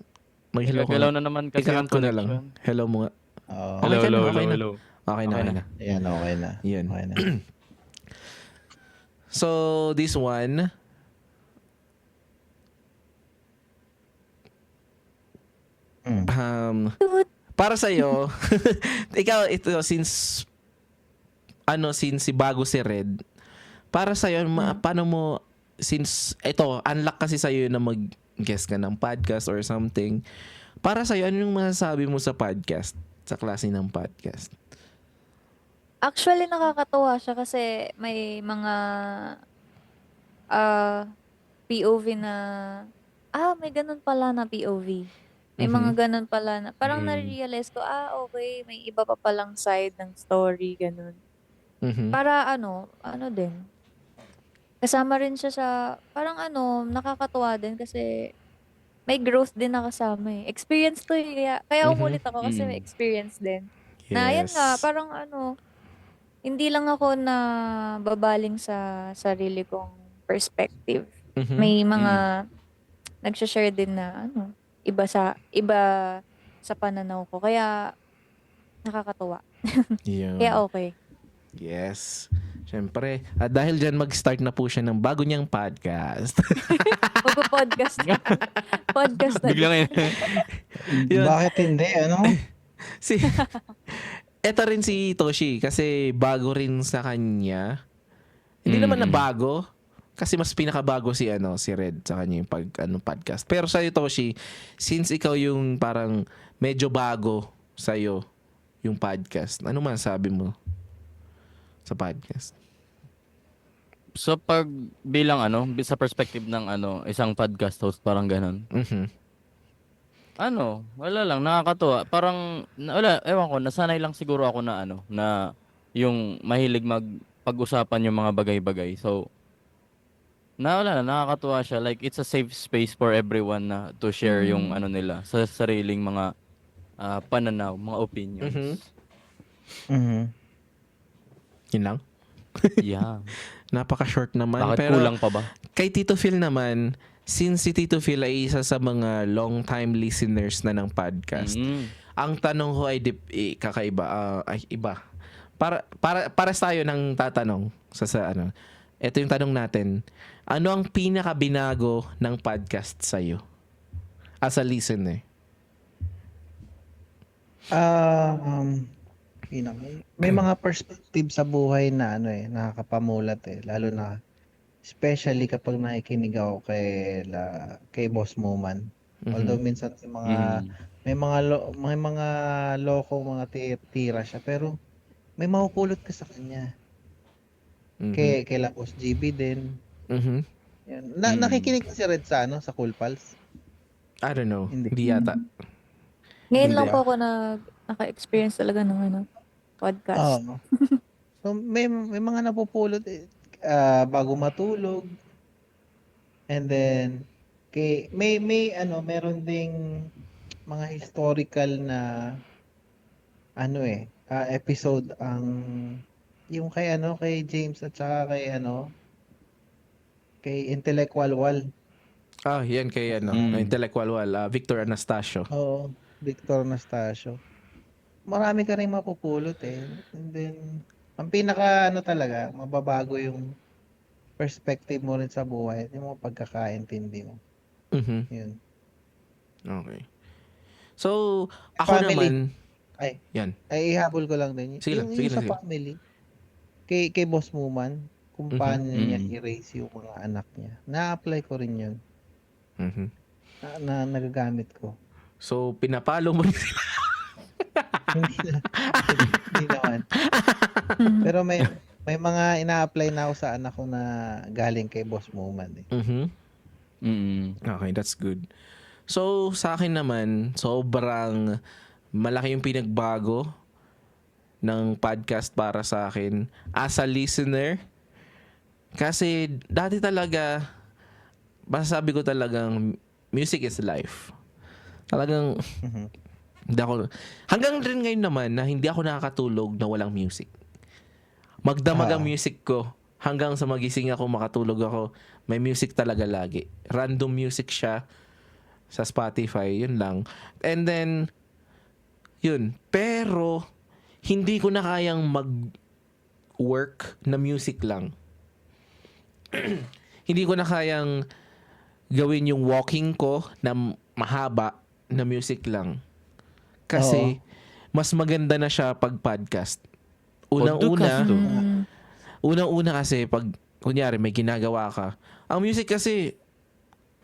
Speaker 2: Mag-hello ko.
Speaker 1: Gagalaw na naman kasi
Speaker 2: Ikakat
Speaker 1: yung
Speaker 2: ko na lang.
Speaker 1: connection.
Speaker 2: Hello mo nga.
Speaker 4: Oo.
Speaker 2: Okay ka na, okay na.
Speaker 1: hello.
Speaker 2: Okay na,
Speaker 1: Okay
Speaker 2: okay
Speaker 1: na.
Speaker 2: na.
Speaker 4: Ayan, okay na.
Speaker 2: Yan.
Speaker 4: Okay na.
Speaker 2: So, this one, para sa'yo, ikaw, ito, since si bago si Red, para sa'yo, paano mo, since, ito, unlock kasi sa'yo na mag-guest ka ng podcast or something, para sa'yo, ano yung masasabi mo sa podcast? Sa klase ng podcast?
Speaker 5: Actually, nakakatuwa siya kasi may mga ah, POV na, may ganun pala na POV. May mga
Speaker 2: Mhm.
Speaker 5: ganun pala na, parang
Speaker 1: Mm.
Speaker 5: na-realize ko, okay, may iba pa palang side ng story, ganun.
Speaker 2: Mhm.
Speaker 5: Para ano din, kasama rin siya sa, parang nakakatuwa din kasi may growth din na kasama eh. Experience to eh, kaya
Speaker 2: Mhm.
Speaker 5: umulit ako kasi may
Speaker 1: Mm.
Speaker 5: experience din. Na yan nga,
Speaker 2: Yes.
Speaker 5: parang hindi lang ako na babaling sa sarili kong perspective.
Speaker 2: Mhm.
Speaker 5: May
Speaker 1: Mm.
Speaker 5: mga nagsha-share din na iba sa pananaw ko. Kaya nakakatuwa. Kaya
Speaker 2: Yun.
Speaker 5: okay.
Speaker 2: Yes. Siyempre. At dahil dyan, mag-start na po siya ng bago niyang podcast.
Speaker 5: Magpo-podcast na. Podcast na din.
Speaker 1: Biglang
Speaker 2: Yun.
Speaker 4: Bakit hindi, ano?
Speaker 2: Si, eto rin si Toshi kasi bago rin sa kanya. Hindi naman na
Speaker 1: Mm.
Speaker 2: bago kasi mas pinakabago si Red sa kanya yung podcast. Pero sa Toshi, since ikaw yung parang medyo bago sa yung podcast, ano man sabi mo sa podcast?
Speaker 1: So bilang sa perspective ng isang podcast host, parang ganun.
Speaker 2: Mhm.
Speaker 1: Wala lang, nakakatuwa. Parang wala, ewan ko, nasanay lang siguro ako na na yung mahilig pag-usapan yung mga bagay-bagay. So, wala, nakakatuwa siya. Like, it's a safe space for everyone na to share yung
Speaker 5: Mm.
Speaker 1: nila sa sariling mga pananaw, mga
Speaker 2: Mhm.
Speaker 1: opinions.
Speaker 4: Mhm.
Speaker 2: Yun lang.
Speaker 1: Yeah.
Speaker 2: Napaka-short naman.
Speaker 1: Bakit
Speaker 2: Pero
Speaker 1: kulang pa ba?
Speaker 2: kay Tito Phil naman, since si Tito Phil ay isa sa mga long-time listeners na ng podcast,
Speaker 1: Mm.
Speaker 2: ang tanong ko ay kakaiba. Ay, iba. Para tayo ng tatanong sa ano. Ito yung tanong natin. Ano ang pinaka-binago ng podcast sa'yo? As a listener.
Speaker 4: May mga perspective sa buhay na nakakapamulat lalo na especially kapag nakikinig ako kay Boss Moman. Although
Speaker 2: Mhm.
Speaker 4: minsan
Speaker 1: Mm.
Speaker 4: may mga loko mga tira siya pero may mapupulot ka sa kanya.
Speaker 2: Mhm.
Speaker 4: Kay Boss GB din.
Speaker 2: Mhm.
Speaker 4: Yan.
Speaker 1: Mm.
Speaker 4: Nakikinig ka si Red sa sa Cool Pals?
Speaker 2: I don't know.
Speaker 4: Hindi.
Speaker 2: Hindi yata.
Speaker 5: Ngayon
Speaker 2: Hindi
Speaker 5: lang
Speaker 2: ah.
Speaker 5: po ako naka-experience talaga ng podcast.
Speaker 4: Oo. So may mga napupulot bago matulog. And then meron ding mga historical na episode yung kay James at saka kay Intellectual Wal.
Speaker 2: Yan kay Intellectual Wal, Victor Anastasio.
Speaker 4: Oo, Victor Anastasio. Marami ka rin mapupulot And then ang pinaka talaga, mababago yung perspective mo rin sa buhay, yung mga pagkakaintindi mo.
Speaker 2: Mhm.
Speaker 4: Yun.
Speaker 2: Okay. So, ako
Speaker 4: Family.
Speaker 2: naman, yan.
Speaker 4: Ay ihabol ko lang din.
Speaker 2: Sige lang,
Speaker 4: Yung
Speaker 2: sige
Speaker 4: sa
Speaker 2: lang, sige.
Speaker 4: family, kay Boss Muman, kung
Speaker 2: Mhm.
Speaker 4: paano niya
Speaker 1: Mm.
Speaker 4: i-raise yung mga anak niya. Na-apply ko rin yun.
Speaker 2: Mhm.
Speaker 4: Na nagagamit ko.
Speaker 2: So, pinapalo mo rin sila.
Speaker 4: Hindi naman. Pero may mga ina-apply na ako sa anak ko na galing kay Boss Muman
Speaker 2: Mhm.
Speaker 1: Mm.
Speaker 2: Okay, that's good. So, sa akin naman, sobrang malaki yung pinagbago ng podcast para sa akin as a listener. Kasi dati talaga, masasabi ko talagang music is life. Talagang,
Speaker 4: Mhm.
Speaker 2: hindi ako, hanggang rin ngayon naman na hindi ako nakakatulog na walang music. Magdamag ang music ko. Hanggang sa magising ako, makatulog ako, may music talaga lagi. Random music siya sa Spotify, yun lang. And then, yun. Pero, hindi ko na kayang mag-work na music lang. Hindi ko na kayang gawin yung walking ko na mahaba na music lang. Kasi, mas maganda na siya pag podcast.
Speaker 1: Podcast to.
Speaker 2: Unang-una kasi pag, kunyari, may ginagawa ka. Ang music kasi,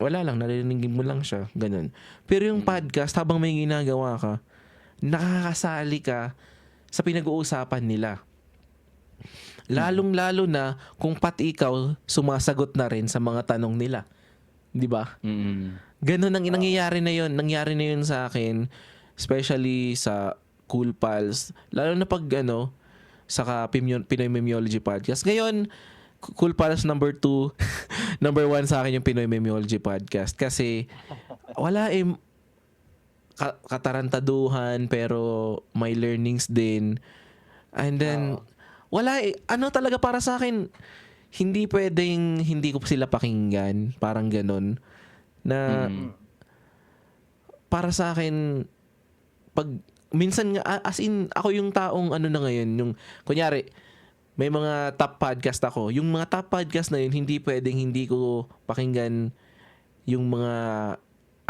Speaker 2: wala lang, narinig mo lang siya. Ganun. Pero yung podcast, habang may ginagawa ka, nakakasali ka sa pinag-uusapan nila. Lalong-lalo na kung pati ikaw sumasagot na rin sa mga tanong nila. 'Di ba? Ganun ang nangyayari na 'yon. Nangyari na 'yon sa akin, especially sa Cool Pals, lalo na pag sa Pinoy Memeology Podcast. Ngayon, Cool Pals number 2, number 1 sa akin yung Pinoy Memeology Podcast kasi wala katarantaduhan pero may learnings din. And then wala talaga para sa akin, hindi pwedeng hindi ko sila pakinggan, parang ganun na para sa akin pag minsan nga as in ako yung taong na ngayon, yung kunyari may mga top podcast ako, yung mga top podcast na yun hindi pwedeng hindi ko pakinggan yung mga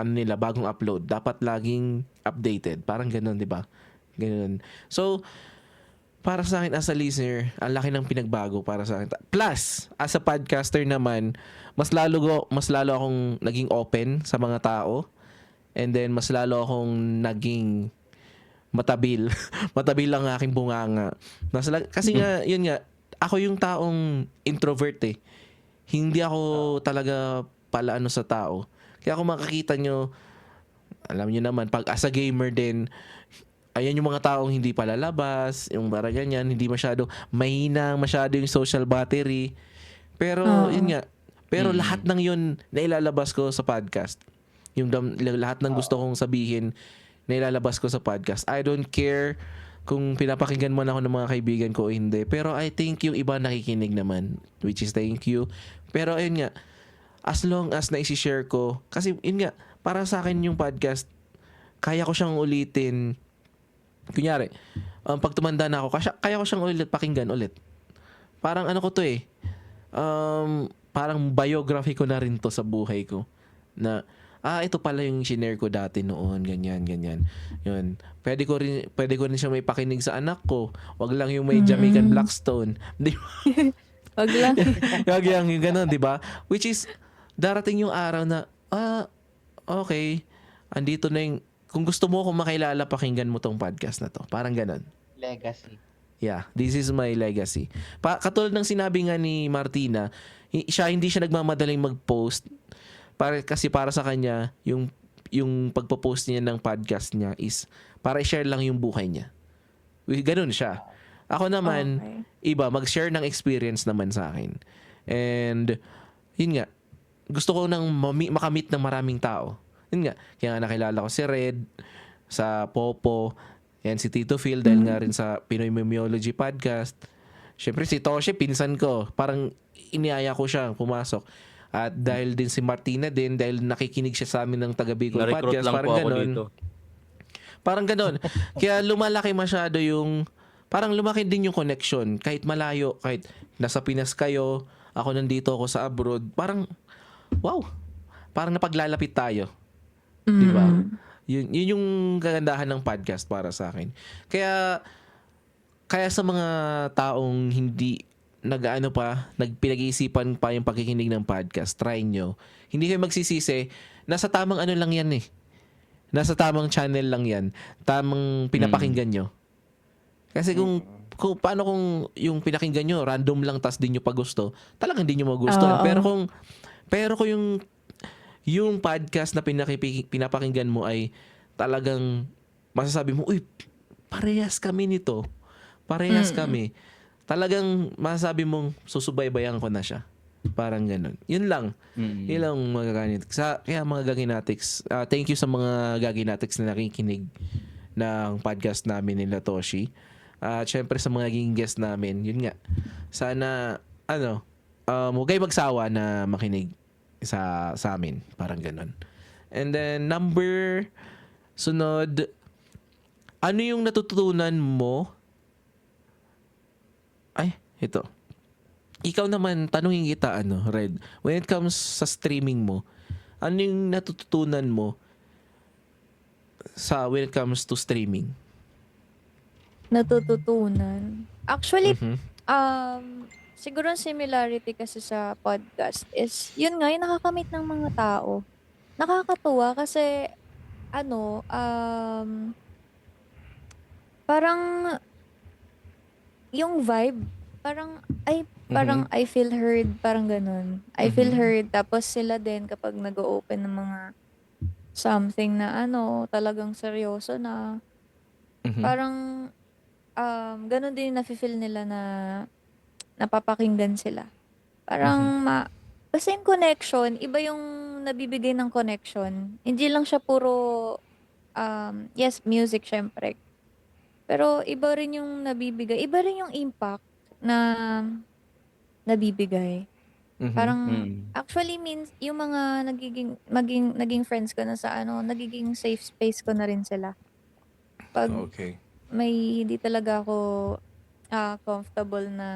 Speaker 2: nila bagong upload, dapat laging updated, parang ganun, di ba? Ganun. So para sa akin as a listener, ang laki ng pinagbago para sa akin. Plus, as a podcaster naman, mas lalo akong naging open sa mga tao. And then, mas lalo akong naging matabil. Matabil lang aking bunganga. Kasi nga, yun nga, ako yung taong introvert eh. Hindi ako talaga pala sa tao. Kaya kung makakita nyo, alam nyo naman, pag as a gamer din, ayan yung mga taong hindi palalabas, yung para ganyan, hindi mahina masyado yung social battery. Pero, yun nga, pero lahat ng yun na ilalabas ko sa podcast. Yung lahat ng gusto kong sabihin na ilalabas ko sa podcast. I don't care kung pinapakinggan mo na ako ng mga kaibigan ko o hindi. Pero I think yung iba nakikinig naman, which is thank you. Pero ayun nga, as long as na-share ko, kasi yun nga, para sa akin yung podcast, kaya ko siyang ulitin. Kunyari, pag tumanda na ako, kaya ko siyang pakinggan ulit. Parang ko to eh. Parang biography ko na rin to sa buhay ko. Na, ito pala yung shinare ko dati noon, ganyan. Yun. Pwede ko rin siya may pakinig sa anak ko. Wag lang yung may Jamaican Blackstone. Di ba?
Speaker 5: Wag lang.
Speaker 2: Wag lang yung ganun, di ba? Which is, darating yung araw na, okay, andito na yung, kung gusto mo akong makilala, pakinggan mo tong podcast na to. Parang ganun.
Speaker 4: Legacy.
Speaker 2: Yeah, this is my legacy. Katulad ng sinabi nga ni Martina, hindi siya nagmamadaling mag-post kasi para sa kanya yung pagpo-post niya ng podcast niya is para i-share lang yung buhay niya. Ganun siya. Ako naman, iba, mag-share ng experience naman sa akin. And yun nga, gusto ko nang makamit ng maraming tao. Yun nga, kaya nga nakilala ko si Red sa Popo, yan si Tito Phil dahil nga rin sa Pinoy Memeology Podcast. Syempre si Toshi, pinsan ko. Parang iniaya ko siya pumasok. At dahil din si Martina din, dahil nakikinig siya sa amin ng taga Bicol
Speaker 1: Na-recruit
Speaker 2: Podcast.
Speaker 1: lang
Speaker 2: Parang
Speaker 1: po ako
Speaker 2: ganon.
Speaker 1: dito.
Speaker 2: Parang ganon. Kaya lumalaki masyado parang lumaki din yung connection. Kahit malayo, kahit nasa Pinas kayo, ako nandito ako sa abroad, parang, wow, parang napaglalapit tayo. Diba? Yun yung kagandahan ng podcast para sa akin. Kaya sa mga taong hindi nagpinag-iisipan pa yung pagkikinig ng podcast, try nyo. Hindi kayo magsisisi. Nasa tamang lang yan eh. Nasa tamang channel lang yan. Tamang pinapakinggan nyo. Kasi kung paano kung yung pinakinggan nyo, random lang tas din nyo pa gusto, talagang hindi nyo magustuhan. Pero kung yung podcast na pinapakinggan mo ay talagang masasabi mo, uy, parehas kami nito. Parehas kami. Talagang masasabi mong susubaybayan ko na siya. Parang ganun. Yun lang. Yun lang mga gaginatics. Kaya mga gaginatics, thank you sa mga gaginatics na nakikinig ng podcast namin nila Toshi. At syempre sa mga naging guest namin, yun nga. Sana, huwag kayo magsawa na makinig sa amin. Parang ganun. And then, sunod, ano yung natutunan mo? Ito. Ikaw naman, tanungin kita, Red. When it comes sa streaming mo, ano yung natutunan mo when it comes to streaming?
Speaker 5: Natututunan. Actually, siguro ang similarity kasi sa podcast is, yun nga, yung nakakamit ng mga tao. Nakakatuwa kasi, parang, yung vibe parang I feel heard, parang ganun. I feel heard, tapos sila din kapag nag-open ng mga something na talagang seryoso na,
Speaker 2: Mhm.
Speaker 5: parang ganun din yung nafe-feel nila na napapakinggan sila. Parang basta yung connection, iba yung nabibigay ng connection. Hindi lang siya puro, yes, music syempre. Pero iba rin yung nabibigay, iba rin yung impact na nabibigay.
Speaker 2: Mhm.
Speaker 5: Parang
Speaker 1: Mm.
Speaker 5: actually means yung mga naging friends ko na sa nagiging safe space ko na rin sila. Pag
Speaker 2: Okay.
Speaker 5: may hindi talaga ako comfortable na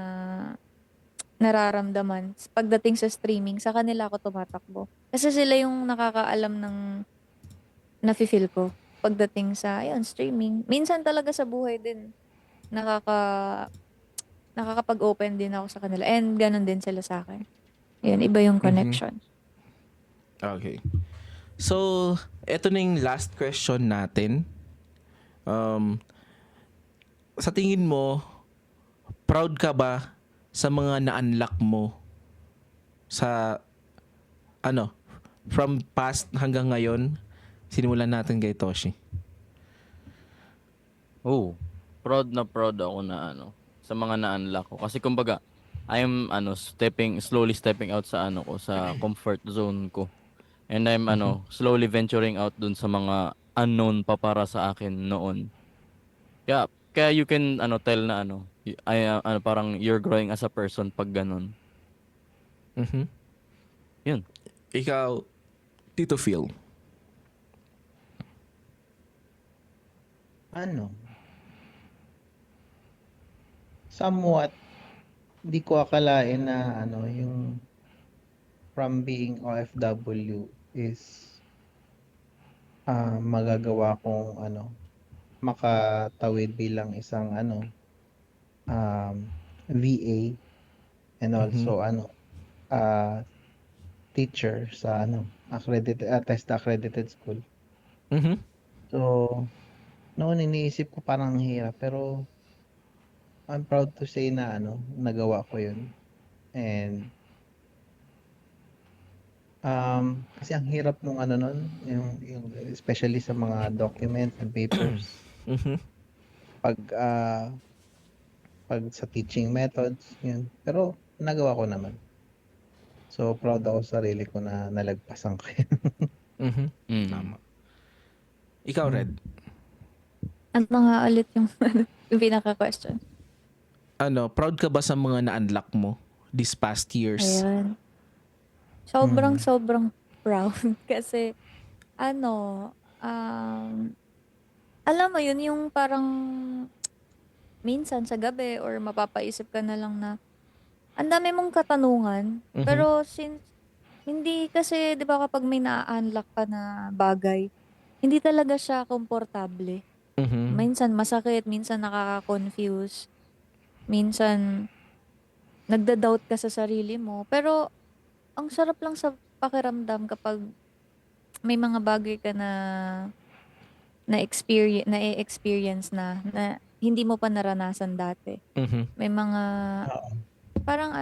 Speaker 5: nararamdaman pagdating sa streaming, sa kanila ako tumatakbo. Kasi sila yung nakakaalam ng nafe-feel ko pagdating sa streaming. Minsan talaga sa buhay din nakakapag-open din ako sa kanila and ganun din sila sa akin. Yun, iba yung connection.
Speaker 2: Okay. So, eto na yung last question natin. Sa tingin mo, proud ka ba sa mga na-unlock mo sa from past hanggang ngayon? Sinimulan natin kay Toshi.
Speaker 1: Oh, proud ako na sa mga na-unlock ko. Kasi kumbaga, I'm slowly stepping out sa ko, sa comfort zone ko. And I'm slowly venturing out dun sa mga unknown pa para sa akin noon. Kaya you can tell na parang you're growing as a person pag ganun.
Speaker 2: Mhm.
Speaker 1: Yun.
Speaker 2: Ikaw, Tito Phil.
Speaker 4: Somewhat, di ko akalain na yung from being OFW is magagawa kong makatawid bilang isang VA and also teacher sa accredited TESDA accredited school.
Speaker 2: Mhm.
Speaker 4: So noon iniisip ko parang ang hirap, pero I'm proud to say na nagawa ko yun. And kasi ang hirap nung nun, yung especially sa mga documents and papers.
Speaker 2: Mhm.
Speaker 4: Pag sa teaching methods, yun. Pero nagawa ko naman. So proud ako sa sarili ko na nalagpasan ko yun.
Speaker 2: Mhm.
Speaker 1: Mm.
Speaker 2: Tama. Ikaw, Red.
Speaker 5: Ano nga ulit yung yung pinaka-question?
Speaker 2: Proud ka ba sa mga na-unlock mo these past years?
Speaker 5: Ayan. Sobrang proud. Kasi, alam mo yun, yung parang minsan sa gabi or mapapaisip ka na lang na ang dami mong katanungan.
Speaker 2: Mhm.
Speaker 5: Pero since, hindi kasi, di ba kapag may na-unlock ka na bagay, hindi talaga siya komportable.
Speaker 2: Mhm.
Speaker 5: Minsan masakit, minsan nakaka-confuse, minsan nagda-doubt ka sa sarili mo. Pero, ang sarap lang sa pakiramdam kapag may mga bagay ka na-experience na hindi mo pa naranasan dati.
Speaker 2: Mhm.
Speaker 5: May mga,
Speaker 4: Oo.
Speaker 5: parang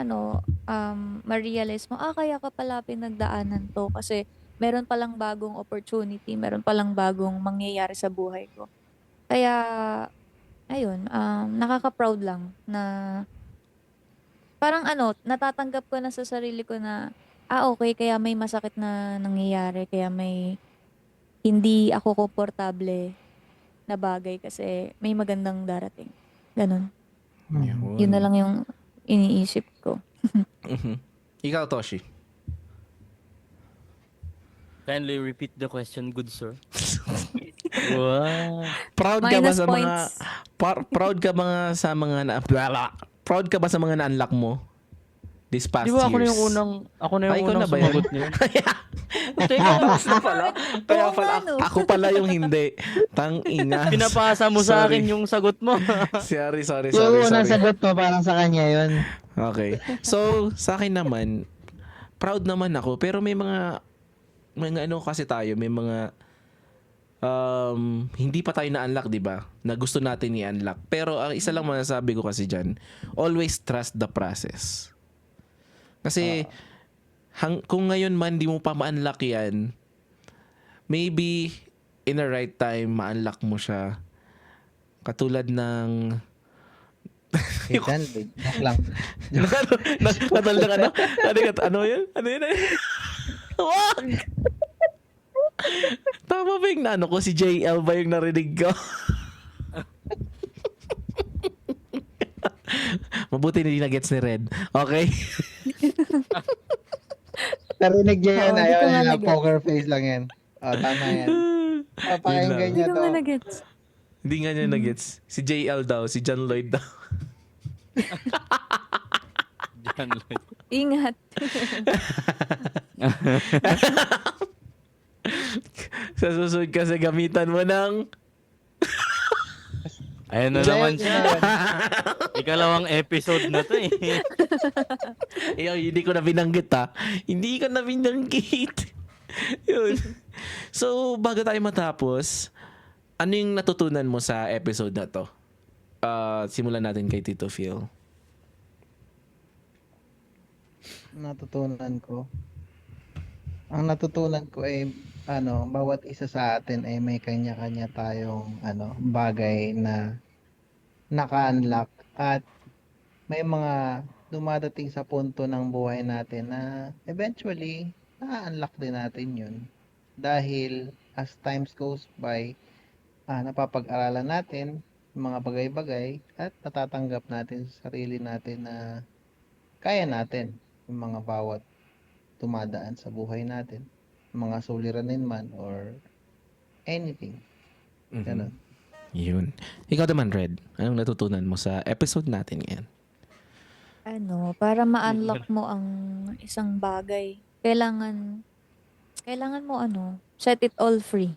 Speaker 5: ma-realize mo, kaya ka pala pinagdaanan to kasi meron palang bagong opportunity, meron palang bagong mangyayari sa buhay ko. Kaya, ayun, nakaka-proud lang na parang natatanggap ko na sa sarili ko na, okay, kaya may masakit na nangyayari, kaya may hindi ako komportable na bagay kasi may magandang darating. Ganun. Yun na lang yung iniisip ko.
Speaker 2: Mhm. Ikaw, Toshi.
Speaker 1: Kindly repeat the question, good sir. Wow.
Speaker 2: Proud ka ba
Speaker 5: Minus
Speaker 2: sa mga
Speaker 5: points.
Speaker 2: proud ka ba sa mga proud ka ba sa mga na-unlock mo this past
Speaker 1: Di ba ako na
Speaker 2: years?
Speaker 1: yung unang
Speaker 2: Ikaw na ba yun?
Speaker 1: sumagot niyo?
Speaker 2: Tapos na pala. Kaya
Speaker 5: Oo
Speaker 2: pala,
Speaker 5: nga, no.
Speaker 2: ako pala yung hindi. Tang ina.
Speaker 1: Pinapasa mo sa
Speaker 2: Sorry.
Speaker 1: akin yung sagot mo.
Speaker 2: Sorry.
Speaker 4: Yung unang sagot mo parang sa kanya yun.
Speaker 2: Okay. So, sa akin naman, proud naman ako. Pero may mga kasi tayo, may mga hindi pa tayo na-unlock, di ba? Na gusto natin i-unlock. Pero ang isa lang masasabi ko kasi dyan, always trust the process. Kasi kung ngayon man di mo pa ma-unlock yan, maybe in the right time, ma-unlock mo siya. Katulad ng...
Speaker 4: Yan, lang.
Speaker 2: Katulad ng ano? Ano yun? Ano yun? Wag! Tama ba yung naano ko? Si JL ba yung narinig ko? Mabuti hindi na-gets ni Red. Okay?
Speaker 4: Narinig niya yan.
Speaker 5: Oo, di
Speaker 4: Ayaw
Speaker 5: ko nga
Speaker 4: niya.
Speaker 5: nag-gets.
Speaker 4: Poker face lang yan. Tama yan. Papakinggan
Speaker 2: Yun
Speaker 5: Hindi
Speaker 4: niya
Speaker 5: ko
Speaker 4: to.
Speaker 5: nga na-gets.
Speaker 2: Hindi nga niya na-gets. Si JL daw. Si John Lloyd daw.
Speaker 1: Diyan lang.
Speaker 5: Ingat.
Speaker 2: Sa susunod kasi gamitan mo ng...
Speaker 1: Ayan na naman siya. Ikalawang episode na to eh.
Speaker 2: Hindi ko na binanggit ha. Hindi ko na binanggit. Yun. So, bago tayo matapos, ano yung natutunan mo sa episode na to? Simulan natin kay Tito Phil.
Speaker 4: Natutunan ko. Ang natutunan ko ay bawat isa sa atin ay may kanya-kanya tayong bagay na naka-unlock at may mga dumadating sa punto ng buhay natin na eventually na-unlock din natin yun. Dahil as times goes by, napapag-aralan natin yung mga bagay-bagay at natatanggap natin sa sarili natin na kaya natin yung mga bawat tumadaan sa buhay natin, mga suliranin man or anything. Ganun.
Speaker 2: Yun. Ikaw naman, Red. Anong natutunan mo sa episode natin ngayon?
Speaker 5: Para ma-unlock mo ang isang bagay, kailangan mo set it all free.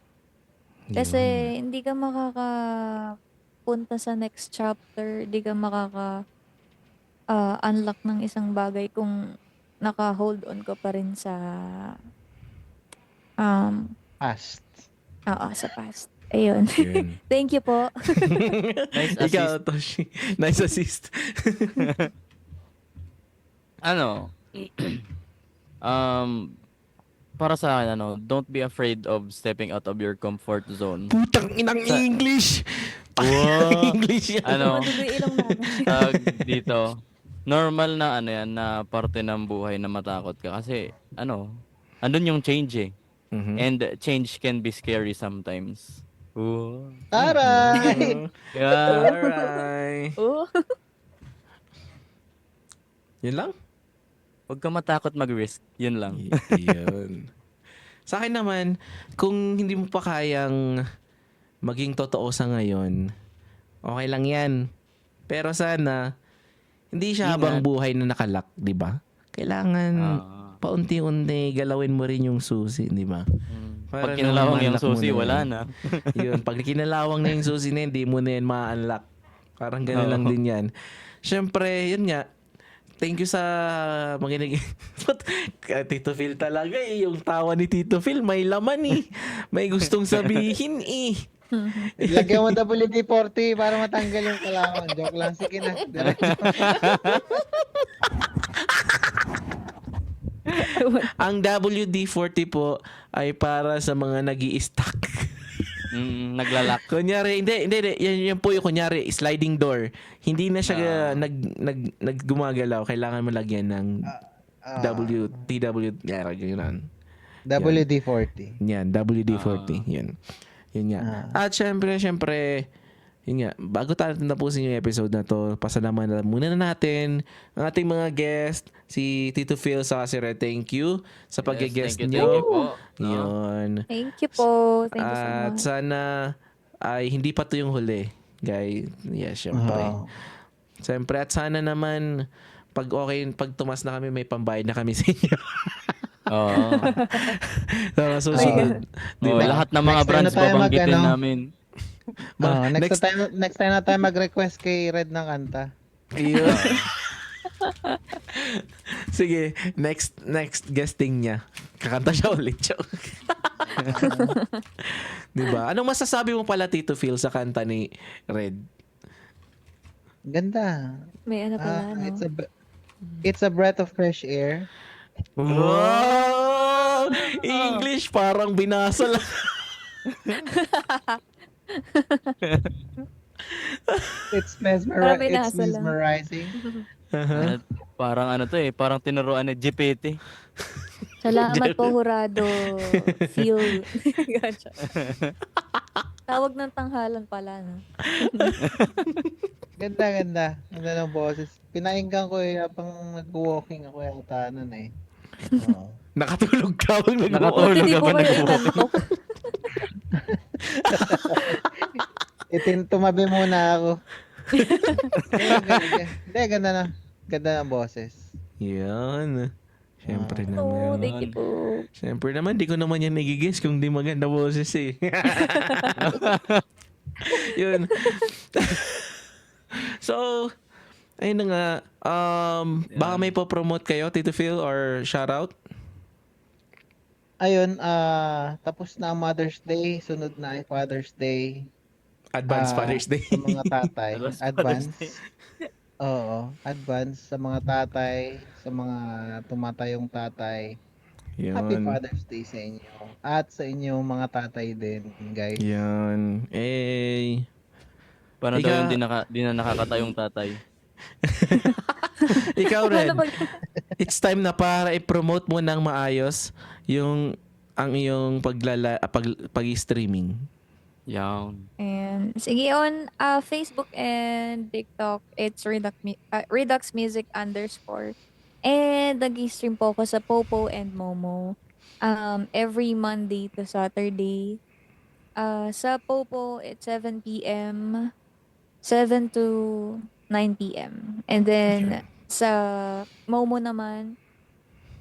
Speaker 5: Kasi hindi ka makakapunta sa next chapter, hindi ka unlock ng isang bagay kung naka-hold on ka pa rin sa
Speaker 4: Past.
Speaker 5: sa past. Ayun.
Speaker 2: Yun.
Speaker 5: Thank you po.
Speaker 1: Nice
Speaker 2: Ikaw,
Speaker 1: assist.
Speaker 2: Toshi. Nice assist.
Speaker 1: Para sa akin, don't be afraid of stepping out of your comfort zone.
Speaker 2: Putang inang English!
Speaker 1: Wow.
Speaker 2: English yan.
Speaker 5: Madugoy ilong namin.
Speaker 1: Tag dito, normal na yan, na parte ng buhay na matakot ka. Kasi, andun yung change eh.
Speaker 2: Mhm.
Speaker 1: And change can be scary sometimes. Ooh.
Speaker 4: Taray!
Speaker 1: Yeah.
Speaker 2: Alright.
Speaker 5: Oh.
Speaker 2: Yun lang?
Speaker 1: Huwag ka matakot mag-risk. Yun lang.
Speaker 2: Yun. Sa akin naman, kung hindi mo pa kayang maging totoo sa ngayon, okay lang yan. Pero sana, hindi siya
Speaker 1: Ingat.
Speaker 2: habang buhay na nakalak, di ba? Kailangan paunti-unti galawin mo rin yung susi, di ba? Para
Speaker 1: Pag kinalawang
Speaker 2: naman
Speaker 1: yung
Speaker 2: ma-unlock mo
Speaker 1: susi,
Speaker 2: na
Speaker 1: wala
Speaker 2: yan.
Speaker 1: na.
Speaker 2: Yun, pag kinalawang na yung susi na yun, di mo na yan ma-unlock. Parang gano'n lang
Speaker 1: Oo.
Speaker 2: din yan. Siyempre, yun nga, thank you sa makinig. Tito Phil talaga eh. Yung tawa ni Tito Phil, may laman eh. May gustong sabihin eh.
Speaker 4: Lagyan mo WD-40 para matanggal yung kalaman. Joke lang. Sige na. Diretso.
Speaker 2: Ang WD-40 po ay para sa mga nag-i-stack.
Speaker 1: Naglalak.
Speaker 2: Kunyari, hindi. Yan po yung kunyari, sliding door. Hindi na siya naggumagalaw. Kailangan mo lagyan ng TW, yun.
Speaker 4: WD-40.
Speaker 2: Yan, WD-40. Yun nga. At syempre, yun nga, bago tayo tapusin yung episode na to, pasalamatan muna na natin ang ating mga guest, si Tito Phil sa si Red. Thank you sa pag-guest
Speaker 1: thank you
Speaker 2: nyo.
Speaker 1: po.
Speaker 2: Yun.
Speaker 5: Thank you po. Thank you so
Speaker 2: At
Speaker 5: much.
Speaker 2: sana ay hindi pa to yung huli, guys. Yes, syempre. Siyempre, at sana naman pag tumas na kami, may pambayad na kami sa inyo.
Speaker 1: Oo.
Speaker 2: Sa susunod. Di ba?
Speaker 1: Lahat ng mga
Speaker 4: Next time
Speaker 1: brands
Speaker 4: na tayo
Speaker 1: babanggitin namin.
Speaker 4: Next time na tayo mag-request kay Red ng kanta.
Speaker 2: Yun. Sige, next guesting niya. Kakanta siya ulit. Joke. Diba? Anong masasabi mo pala, Tito Phil, sa kanta ni Red?
Speaker 4: Ganda.
Speaker 5: May ano pala, no?
Speaker 4: It's a breath of fresh air.
Speaker 2: Wow! English, parang binasa lang.
Speaker 4: It's
Speaker 5: Parang binasa lang.
Speaker 4: mesmerizing.
Speaker 1: Ano, parang ano to parang tinuruan ni GPT.
Speaker 5: Salamat po, Hurado. Feel. Gotcha. Tawag ng tanghalan pala, no?
Speaker 4: Ganda. Ganda ng boses. Pinainggan ko habang nag-walking ako yata nun eh. Oo.
Speaker 2: Nakatulog ka bang
Speaker 1: Nakatulog.
Speaker 5: Hindi
Speaker 1: ka
Speaker 5: po
Speaker 1: ba
Speaker 5: kayo
Speaker 1: nag-walk?
Speaker 5: inantok.
Speaker 4: Tumabi muna ako. Hindi, ganda na. Ganda ng boses.
Speaker 2: Yan. Siyempre
Speaker 5: Oh,
Speaker 2: naman.
Speaker 5: thank you po.
Speaker 2: Siyempre naman, di ko naman yan nagigis kung di maganda boses eh. Yun. So, ayun na nga. Baka may po-promote kayo, Tito Phil, or shoutout?
Speaker 4: Ayun, tapos na ang Mother's Day. Sunod na ay Father's Day.
Speaker 2: Advance Father's Day.
Speaker 4: Sa mga tatay.
Speaker 1: Advance
Speaker 4: Advance.
Speaker 1: Father's Day.
Speaker 4: Oo, advance sa mga tatay, sa mga tumatayong tatay. Happy
Speaker 2: Yun.
Speaker 4: Father's Day sa inyo. At sa inyong mga tatay din, guys.
Speaker 2: Yan. Eh.
Speaker 1: Paano daw
Speaker 2: Ika-
Speaker 1: yung di na nakakatayong tatay?
Speaker 2: Ikaw, Red.
Speaker 5: Ano ba-
Speaker 2: It's time na para i-promote mo ng maayos ang iyong pag-streaming.
Speaker 1: Yan.
Speaker 5: And sige, on Facebook and TikTok, it's Redux Music _ And nag-stream po ako sa Popo and Momo every Monday to Saturday. Sa Popo, it's 7 p.m. 7 to 9 p.m. And then sa Momo naman,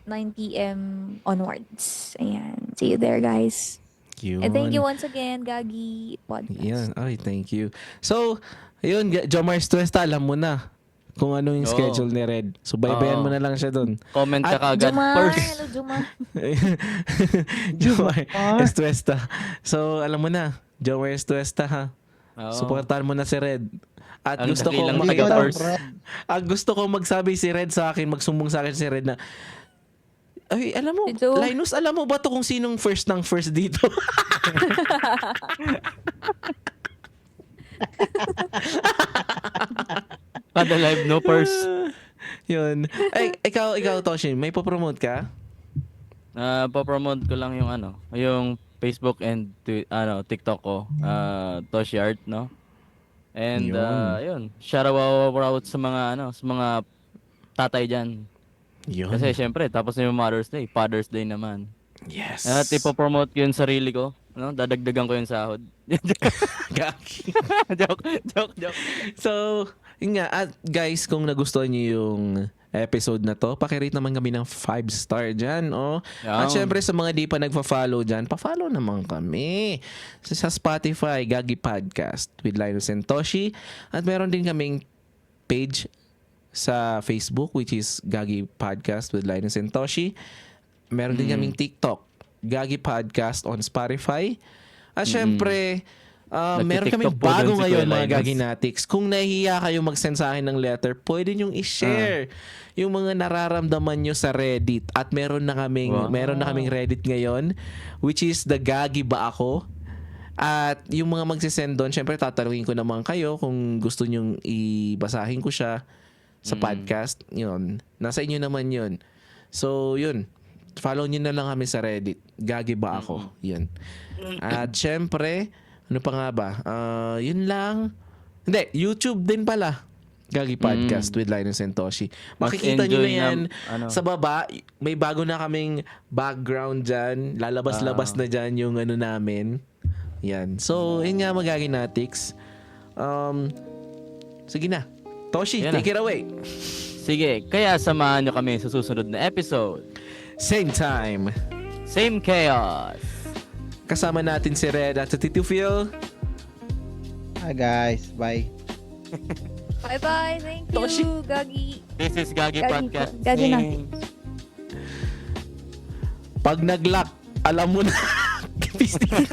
Speaker 5: 9 p.m. onwards. Ayan. See you there, guys.
Speaker 2: Yun.
Speaker 5: And thank you once again, Gagi Podcast.
Speaker 2: Yan. Ay, thank you. So, ayun, Jomar Stresta, alam mo na kung ano yung
Speaker 1: Oo.
Speaker 2: schedule ni Red. So, baybayan mo na lang siya dun.
Speaker 1: Comment ka
Speaker 2: At
Speaker 1: kagad
Speaker 5: Jumar,
Speaker 1: first.
Speaker 5: hello Jumar.
Speaker 2: Jomar Stresta. So, alam mo na, Jomar Stresta ha.
Speaker 1: Oo.
Speaker 2: Supportahan mo na si Red. At
Speaker 1: Ano,
Speaker 2: gusto ko
Speaker 1: dakilang
Speaker 2: makita
Speaker 1: taga
Speaker 4: first.
Speaker 2: gusto ko magsabi si Red sa akin, magsumbong sa akin si Red na, ay, alam mo,
Speaker 5: Ito.
Speaker 2: Linus, alam mo ba to kung sinong first dito?
Speaker 1: Kada live, no purse.
Speaker 2: Yun. Ay, ikaw, Toshin, may popromote ka?
Speaker 1: Pa-promote ko lang yung yung Facebook and TikTok ko. Toshi Art, no? And yun, shout out sa mga tatay diyan.
Speaker 2: Yun.
Speaker 1: Kasi syempre, tapos na yung Mother's Day, Father's Day naman.
Speaker 2: Yes.
Speaker 1: At ipopromote ko yung sarili ko, no? Dadagdagan ko yung sahod.
Speaker 2: Gagi.
Speaker 1: joke.
Speaker 2: So, yun nga. At guys, kung nagustuhan niyo yung episode na to, pakirate naman kami ng 5-star dyan. Oh. At
Speaker 1: Yan.
Speaker 2: syempre sa mga di pa nagpa-follow dyan, pa-follow naman kami. Sa Spotify, Gagi Podcast with Linus and Toshi. At meron din kaming page sa Facebook, which is Gagi Podcast with Linus and Toshi. Meron din kaming TikTok, Gagi Podcast on Spotify. At syempre, meron kaming
Speaker 1: Nagti-TikTok po
Speaker 2: bago
Speaker 1: doon si
Speaker 2: ngayon,
Speaker 1: Kuya
Speaker 2: mga
Speaker 1: Linus.
Speaker 2: Gaginatics. Kung nahihiya kayo mag-send sa akin ng letter, pwede nyong i-share yung mga nararamdaman nyo sa Reddit. At meron na kaming Reddit ngayon, which is the Gagi Ba Ako? At yung mga magsisend doon, syempre tatanungin ko naman kayo kung gusto nyong ibasahin ko siya sa podcast. Yun. Nasa inyo naman yun. So, yun. Follow nyo na lang kami sa Reddit. Gagi Ba Ako? Yun. At syempre, ano pa nga ba? Yun lang. Hindi, YouTube din pala. Gagi Podcast with Linus and Toshi. Makikita nyo na
Speaker 1: enjoy
Speaker 2: yan sa
Speaker 1: na-
Speaker 2: baba. May bago na kaming background dyan. Lalabas-labas na dyan yung namin. Yan. So, yun nga Gaginatics. Sige na. Toshi,
Speaker 1: Yan
Speaker 2: take it away.
Speaker 1: Sige, kaya samahan nyo kami sa susunod na episode.
Speaker 2: Same time.
Speaker 1: Same chaos.
Speaker 2: Kasama natin si Red at si Tito Phil.
Speaker 4: Hi guys, bye.
Speaker 5: Bye-bye. Thank you,
Speaker 2: Toshi.
Speaker 5: Gagi.
Speaker 1: This is Gagi
Speaker 5: Gagi
Speaker 1: Podcast.
Speaker 5: po. Gagi na.
Speaker 2: Pag nag-lock, alam mo na. Pisting.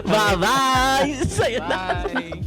Speaker 2: Bye-bye! Sa'yo na.
Speaker 1: Bye!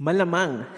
Speaker 2: Malamang.